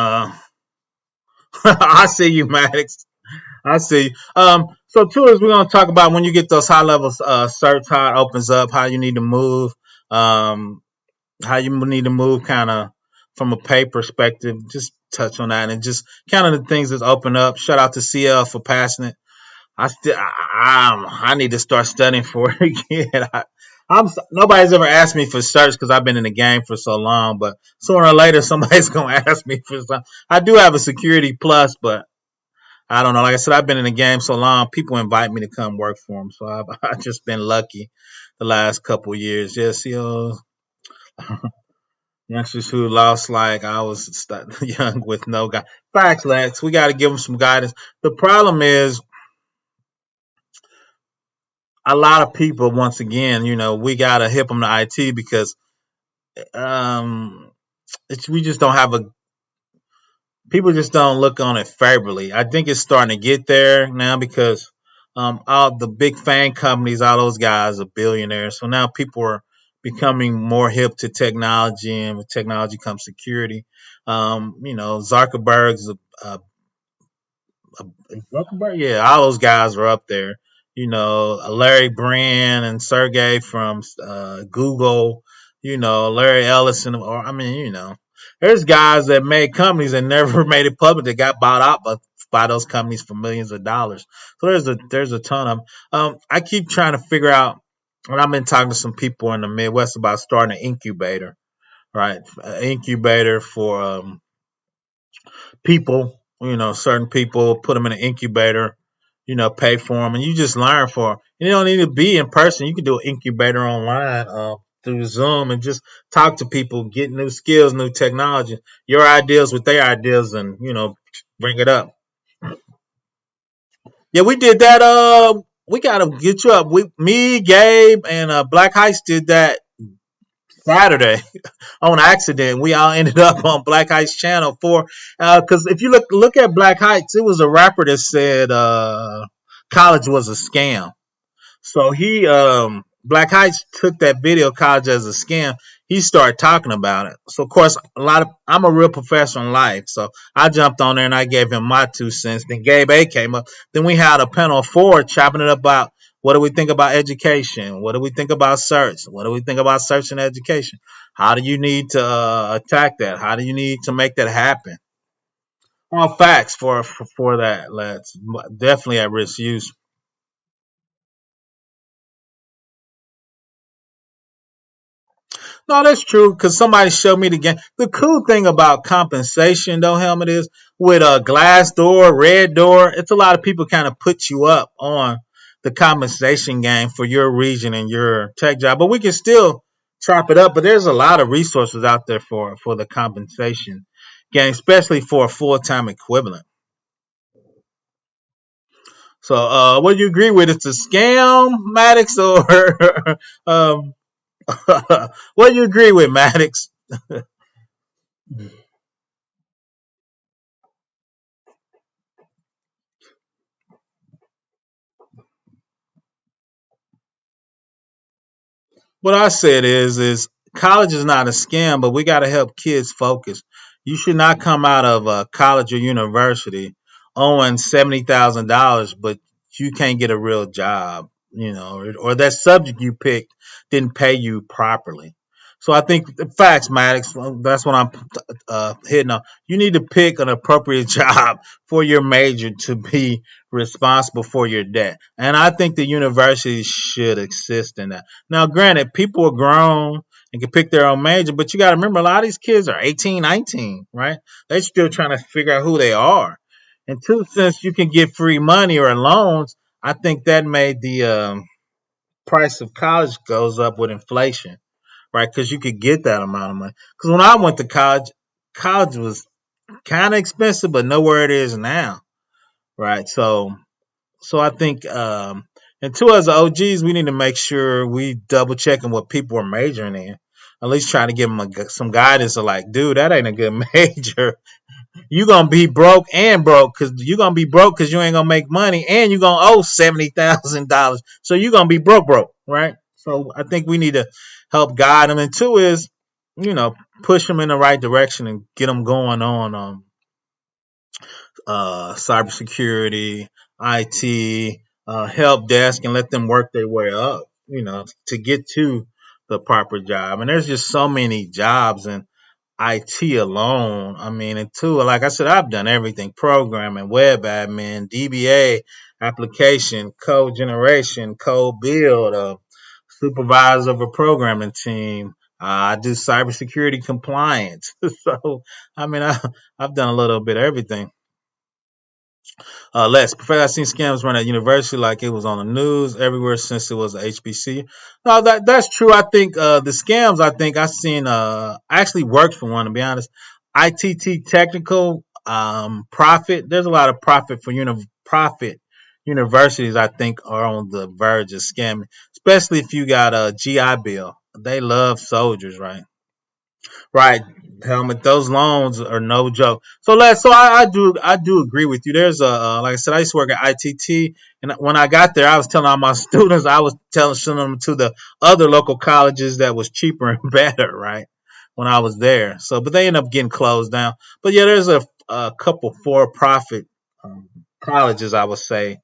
A: I see you, Maddox. I see. So two is we're gonna talk about when you get those high levels certs, how it opens up, how you need to move, how you need to move, kind of from a pay perspective. Just touch on that, and just kind of the things that's open up. Shout out to CL for passing it. I need to start studying for it again. Nobody's ever asked me for certs because I've been in the game for so long, but sooner or later somebody's gonna ask me for some. I do have a security plus, but I don't know. Like I said, I've been in the game so long, people invite me to come work for them, so I've just been lucky the last couple of years. Yes, youngsters who lost like I was young with no guy. Facts, Lex. We got to give them some guidance. The problem is a lot of people, once again, we got to hip them to IT because um, we just don't have a people just don't look on it favorably. I think it's starting to get there now because all the big FANG companies, all those guys are billionaires. So now people are becoming more hip to technology, and with technology comes security. Zuckerberg's Zuckerberg, yeah, all those guys are up there. Larry Brand and Sergey from Google. Larry Ellison, or I mean, there's guys that made companies that never made it public that got bought out by those companies for millions of dollars. So there's a ton of them. I keep trying to figure out, and I've been talking to some people in the Midwest about starting an incubator, right? An incubator for people, certain people, put them in an incubator, pay for them, and you just learn for them. You don't need to be in person. You can do an incubator online through Zoom and just talk to people, get new skills, new technology, your ideas with their ideas, and bring it up. Yeah, we did that. We gotta get you up. Me, Gabe, and Black Heist did that Saturday on accident. We all ended up on Black Heist channel for because if you look at Black Heights, it was a rapper that said college was a scam. So he Black Heights took that video college as a scam. He started talking about it. So of course I'm a real professor in life. So I jumped on there and I gave him my 2 cents. Then Gabe A came up. Then we had a panel of four chopping it up about what do we think about education? What do we think about search? What do we think about search and education? How do you need to attack that? How do you need to make that happen? All facts for that. Let's definitely at risk use. No, that's true because somebody showed me the game. The cool thing about compensation, though, Helmet, is with a glass door, red door, it's a lot of people kind of put you up on the compensation game for your region and your tech job. But we can still chop it up. But there's a lot of resources out there for the compensation game, especially for a full time equivalent. So, what do you agree with? It's a scam, Maddox, or what do you agree with, Maddox? What I said is college is not a scam, but we got to help kids focus. You should not come out of college or university owing $70,000, but you can't get a real job, or that subject you picked didn't pay you properly. So I think the facts, Maddox. That's what I'm hitting on. You need to pick an appropriate job for your major to be responsible for your debt, and I think the universities should assist in that. Now, granted, people are grown and can pick their own major, but you got to remember a lot of these kids are 18, 19, right? They're still trying to figure out who they are. And two, since you can get free money or loans, I think that made the price of college goes up with inflation, right? Because you could get that amount of money. Because when I went to college, college was kind of expensive, but nowhere it is now, right? So I think, and two, as OGs, we need to make sure we double checking what people are majoring in. At least try to give them some guidance of like, dude, that ain't a good major. You gonna be broke and broke because you gonna be broke because you ain't gonna make money and you gonna owe $70,000. So you gonna be broke, right? So I think we need to help guide them. And two is, you know, push them in the right direction and get them going on cybersecurity, IT, help desk, and let them work their way up, to get to the proper job. And there's just so many jobs in IT alone. I mean, and two, like I said, I've done everything: programming, web admin, DBA, application, code generation, code build, supervisor of a programming team. I do cybersecurity compliance. So, I mean, I've done a little bit of everything. Less. Professor, I've seen scams run at university like it was on the news everywhere since it was a HBC. No, that's true. I think the scams. I think I've seen. I actually worked for one, to be honest. ITT Technical Profit. There's a lot of profit for profit universities. I think are on the verge of scamming, especially if you got a GI Bill. They love soldiers, right? Right, helmet. Those loans are no joke. So I do agree with you. There's a like I said, I used to work at ITT, and when I got there, I was telling all my students I was sending them to the other local colleges that was cheaper and better. Right, when I was there. So, but they end up getting closed down. But yeah, there's a couple for-profit colleges I would say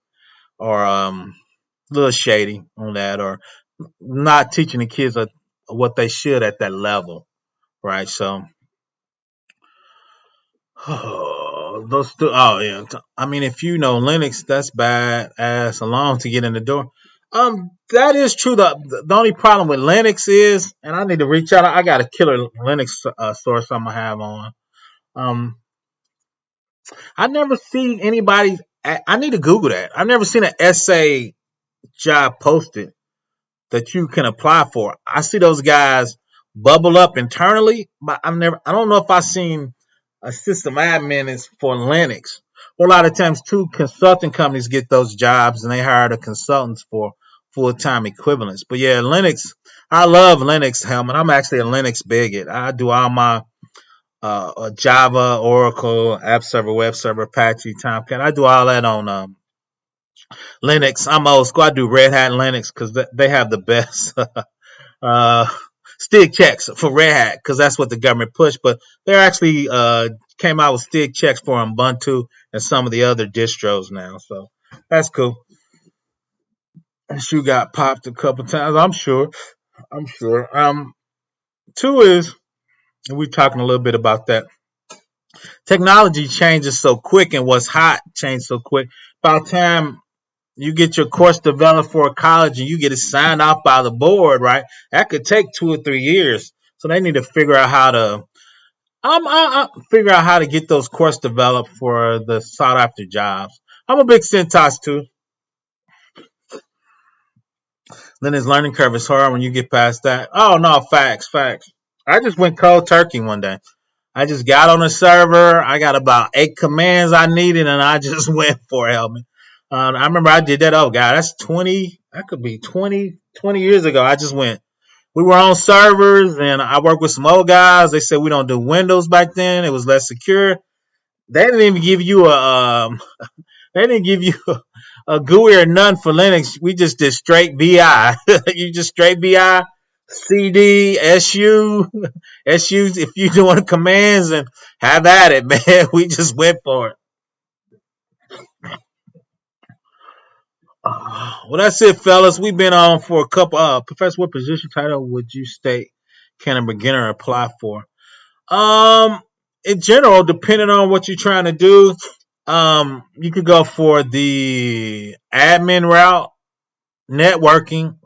A: are a little shady on that, or not teaching the kids what they should at that level. Right, so oh yeah. I mean, if you know Linux, that's bad ass alone to get in the door. That is true. The only problem with Linux is, and I need to reach out. I got a killer Linux source I'm gonna have on. Um, I never seen anybody. I need to Google that. I've never seen an essay job posted that you can apply for. I see those guys bubble up internally, but I don't know if I've seen a system admin is for Linux. Well, a lot of times, too, consulting companies get those jobs and they hire the consultants for full-time equivalents. But yeah, Linux, I love Linux, Helmet. I'm actually a Linux bigot. I do all my Java, Oracle, App Server, Web Server, Apache, Tomcat. I do all that on Linux. I'm old school. I do Red Hat Linux because they have the best uh, stick checks for Red Hat because that's what the government pushed. But they're actually came out with stick checks for Ubuntu and some of the other distros now. So that's cool. That shoe got popped a couple times. I'm sure. I'm sure. Two is, and we're talking a little bit about that. Technology changes so quick, and what's hot changes so quick. By the time you get your course developed for a college and you get it signed off by the board, right? That could take 2 or 3 years. So they need to figure out how to figure out how to get those courses developed for the sought after jobs. I'm a big CentOS too. Then his learning curve is hard when you get past that. Oh no, facts. I just went cold turkey one day. I just got on a server. I got about 8 commands I needed, and I just went for it, help me. I remember I did that. Oh god, that's 20. That could be 20 years ago. I just went. We were on servers, and I worked with some old guys. They said we don't do Windows back then. It was less secure. They didn't even give you they didn't give you a GUI or none for Linux. We just did straight VI. You just straight VI, CD, SU, SU. If you doing commands and have at it, man. We just went for it. Well, that's it, fellas. We've been on for a couple. Professor, what position title would you state can a beginner apply for? In general, depending on what you're trying to do, you could go for the admin route, networking.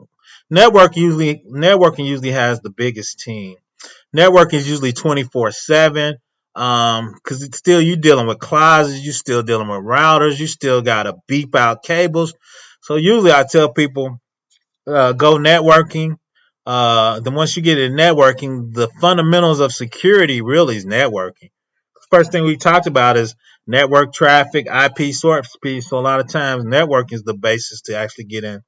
A: Networking usually has the biggest team. Networking is usually 24/7. Because it's still you dealing with closets, you still dealing with routers, you still gotta beep out cables. So usually I tell people go networking. Then once you get into networking, the fundamentals of security really is networking. First thing we talked about is network traffic, IP source speed. So a lot of times networking is the basis to actually get in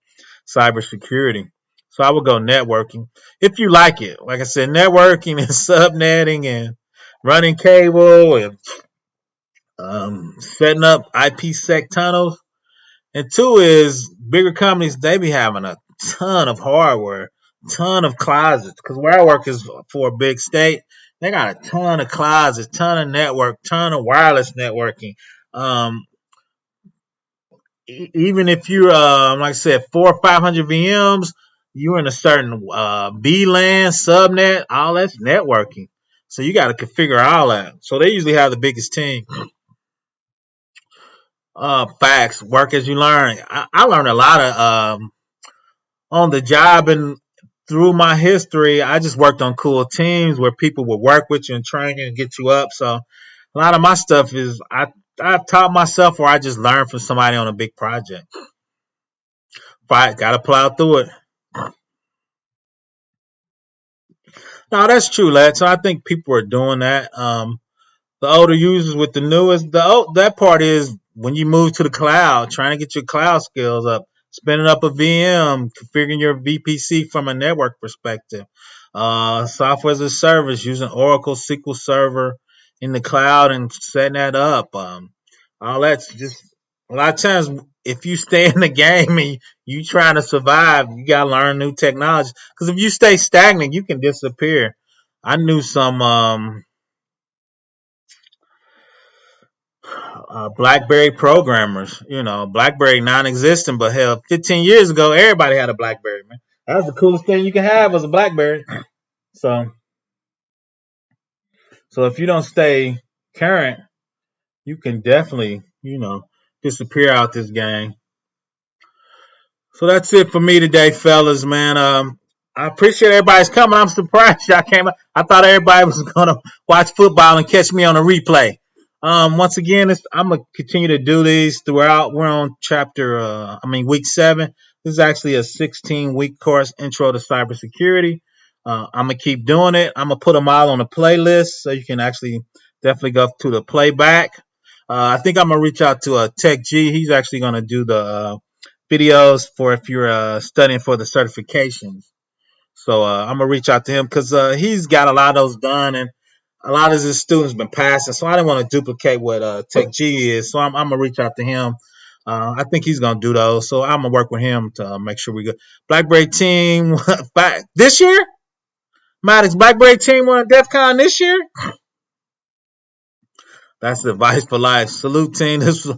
A: cybersecurity. So I would go networking if you like it. Like I said, networking and subnetting and running cable and setting up IPsec tunnels. And two is bigger companies, they be having a ton of hardware, ton of closets. Because where I work is for a big state. They got a ton of closets, ton of network, ton of wireless networking. Um, Even if you're, like I said, 400 or 500 VMs, you're in a certain VLAN, subnet, all that's networking. So you got to configure all that. So they usually have the biggest team. Facts, work as you learn. I learned a lot of on the job and through my history. I just worked on cool teams where people would work with you and train you and get you up. So a lot of my stuff is I taught myself or I just learned from somebody on a big project. Fight, gotta plow through it. No, that's true, lad. So I think people are doing that. The older users with the newest, that part is when you move to the cloud, trying to get your cloud skills up, spinning up a VM, configuring your VPC from a network perspective, software as a service, using Oracle SQL Server in the cloud and setting that up. All that's just a lot of times. If you stay in the game and you trying to survive, you gotta learn new technology. Because if you stay stagnant, you can disappear. I knew some BlackBerry programmers. You know, BlackBerry non-existent, but hell, 15 years ago, everybody had a BlackBerry. Man, that was the coolest thing you could have was a BlackBerry. So, so if you don't stay current, you can definitely, disappear out this game. So that's it for me today, fellas, man. I appreciate everybody's coming. I'm surprised y'all came. I thought everybody was gonna watch football and catch me on a replay. Once again, I'm gonna continue to do these throughout. We're on week 7. This is actually a 16-week course, Intro to Cybersecurity. I'm gonna keep doing it. I'm gonna put them all on a playlist so you can actually definitely go to the playback. I think I'm gonna reach out to Tech G. He's actually gonna do the videos for if you're studying for the certifications. So I'm gonna reach out to him because he's got a lot of those done, and a lot of his students been passing. So I didn't want to duplicate what Tech G is. So I'm gonna reach out to him. I think he's gonna do those. So I'm gonna work with him to make sure we go. Blackberry team back this year. Maddox Blackberry team won DEF CON this year. That's advice for life. Salute team. This was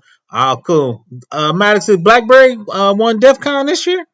A: cool. Maddox Blackberry won DEF CON this year.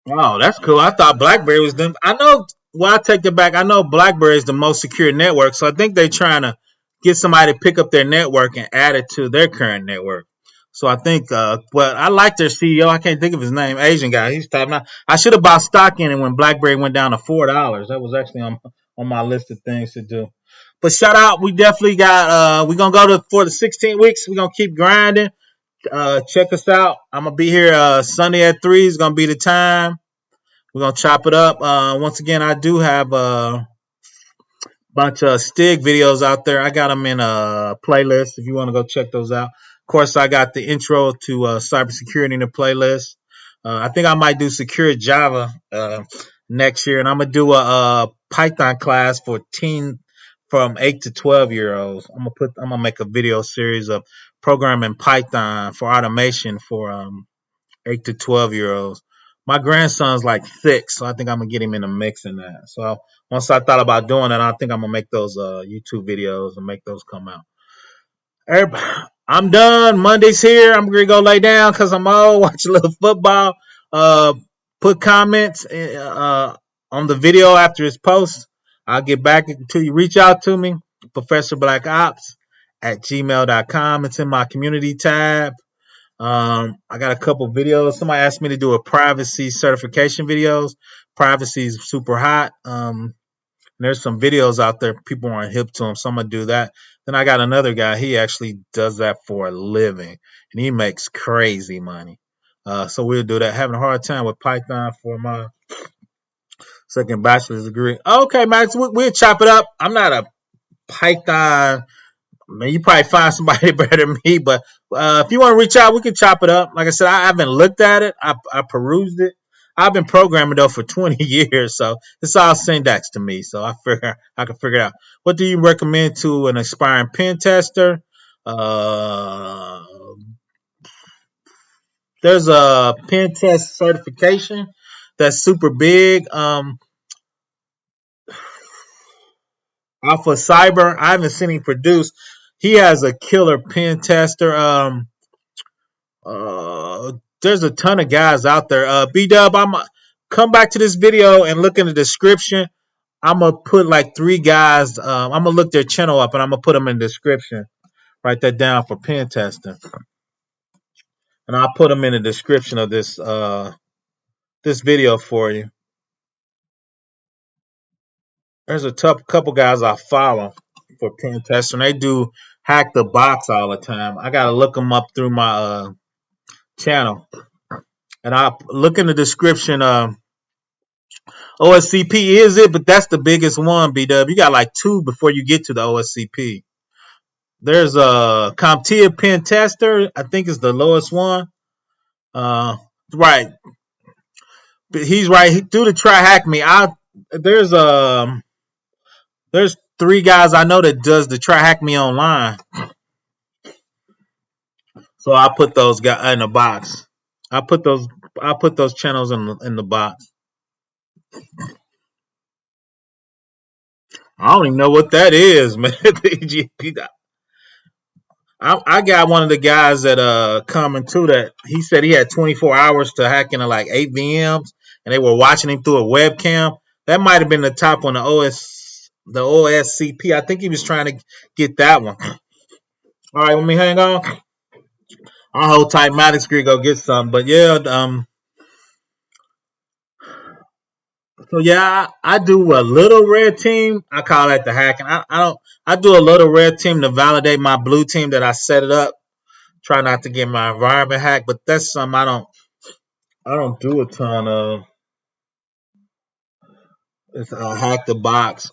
A: Oh, that's cool. I thought BlackBerry was them. I know. Well, I take it back. I know BlackBerry is the most secure network, so I think they're trying to get somebody to pick up their network and add it to their current network. So I think, well, I like their CEO. I can't think of his name. Asian guy. He's top notch. I should have bought stock in it when BlackBerry went down to $4. That was actually on my list of things to do. But shout out, we definitely got. We're gonna go to for the 16 weeks. We're gonna keep grinding. Check us out. I'm gonna be here Sunday at 3 is gonna be the time. We're gonna chop it up. Once again, I do have a bunch of Stig videos out there. I got them in a playlist if you want to go check those out. Of course, I got the intro to cybersecurity in the playlist. I think I might do secure Java next year, and I'm gonna do a Python class for teen from 8 to 12 year olds. I'm gonna make a video series of programming Python for automation for 8 to 12 year olds. My grandson's like 6, so I think I'm gonna get him in the mix in that. So once I thought about doing that, I think I'm gonna make those YouTube videos and make those come out. I'm done. Monday's here. I'm gonna go lay down because I'm old. Watch a little football. Uh, put comments on the video after it's post. I'll get back to you. Reach out to me, ProfessorBlackOps at gmail.com. It's in my community tab. I got a couple videos. Somebody asked me to do a privacy certification videos. Privacy is super hot. There's some videos out there. People aren't hip to them, so I'm gonna do that. Then I got another guy. He actually does that for a living, and he makes crazy money. So we'll do that. Having a hard time with Python for my second bachelor's degree. Okay, Max, we'll chop it up. I'm not a Python. Man, you probably find somebody better than me, but if you want to reach out, we can chop it up. Like I said, I haven't looked at it. I perused it. I've been programming though for 20 years, so it's all syntax to me. So I figure I can figure it out. What do you recommend to an aspiring pen tester? Uh, there's a pen test certification that's super big. Alpha Cyber, I haven't seen him produce. He has a killer pen tester. There's a ton of guys out there. B Dub, I'm come back to this video and look in the description. I'm gonna put like 3 guys. I'm gonna look their channel up and I'm gonna put them in the description. Write that down for pen testing, and I'll put them in the description of this video for you. There's a couple guys I follow for pen testing. They do hack the box all the time. I gotta look them up through my channel, and I'll look in the description. OSCP is it, but that's the biggest one, BW. You got like 2 before you get to the OSCP. There's a CompTIA pen tester. I think is the lowest one. Right. But he's right. He do the try hack me. There's there's 3 guys I know that does the try hack me online. So I put those guys in the box. I put those channels in the box. I don't even know what that is, man. I got one of the guys that coming to that. He said he had 24 hours to hack into like 8 VMs, and they were watching him through a webcam. That might have been the top on the OSCP. I think he was trying to get that one. All right, let me hang on. I'll hold tight. Maddox go get some. But yeah, so yeah, I do a little red team. I call that the hacking. I don't. I do a little red team to validate my blue team that I set it up. Try not to get my environment hacked, but that's something I don't do a ton of. It's hack the box.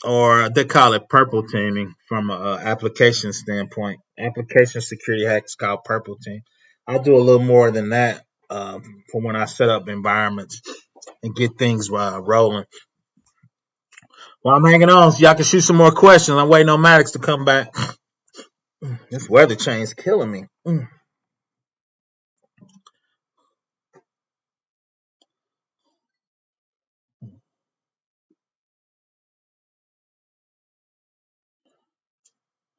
A: Or they call it purple teaming from an application standpoint. Application security hacks called purple team. I do a little more than that for when I set up environments and get things rolling. Well, I'm hanging on so y'all can shoot some more questions. I'm waiting on Maddox to come back. This weather change killing me.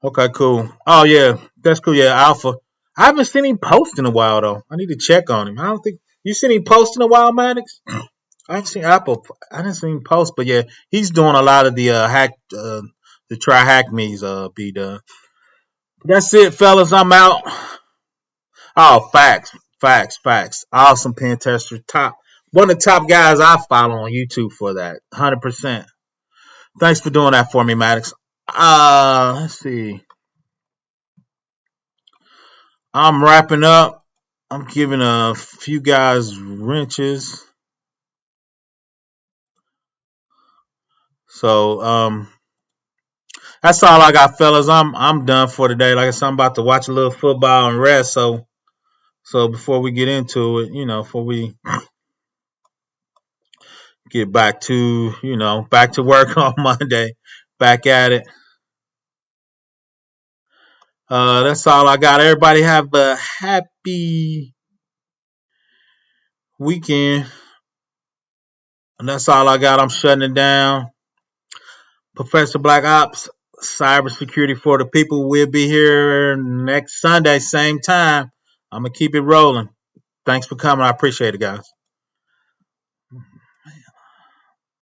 A: Okay, cool. Oh yeah, that's cool. Yeah, Alpha. I haven't seen him post in a while though. I need to check on him. I don't think you seen him post in a while, Maddox. I haven't seen Apple. I didn't see him post, but yeah, he's doing a lot of the the try hack me's be done. That's it, fellas. I'm out. Oh, facts. Awesome pen tester, top one of the top guys I follow on YouTube for that. 100%. Thanks for doing that for me, Maddox. Let's see. I'm wrapping up. I'm giving a few guys wrenches. So that's all I got, fellas. I'm done for today. Like I said, I'm about to watch a little football and rest. So before we get into it, before we get back to back to work on Monday, back at it. That's all I got. Everybody have a happy weekend. And that's all I got. I'm shutting it down. Professor Black Ops, Cybersecurity for the People. We'll be here next Sunday, same time. I'm going to keep it rolling. Thanks for coming. I appreciate it, guys.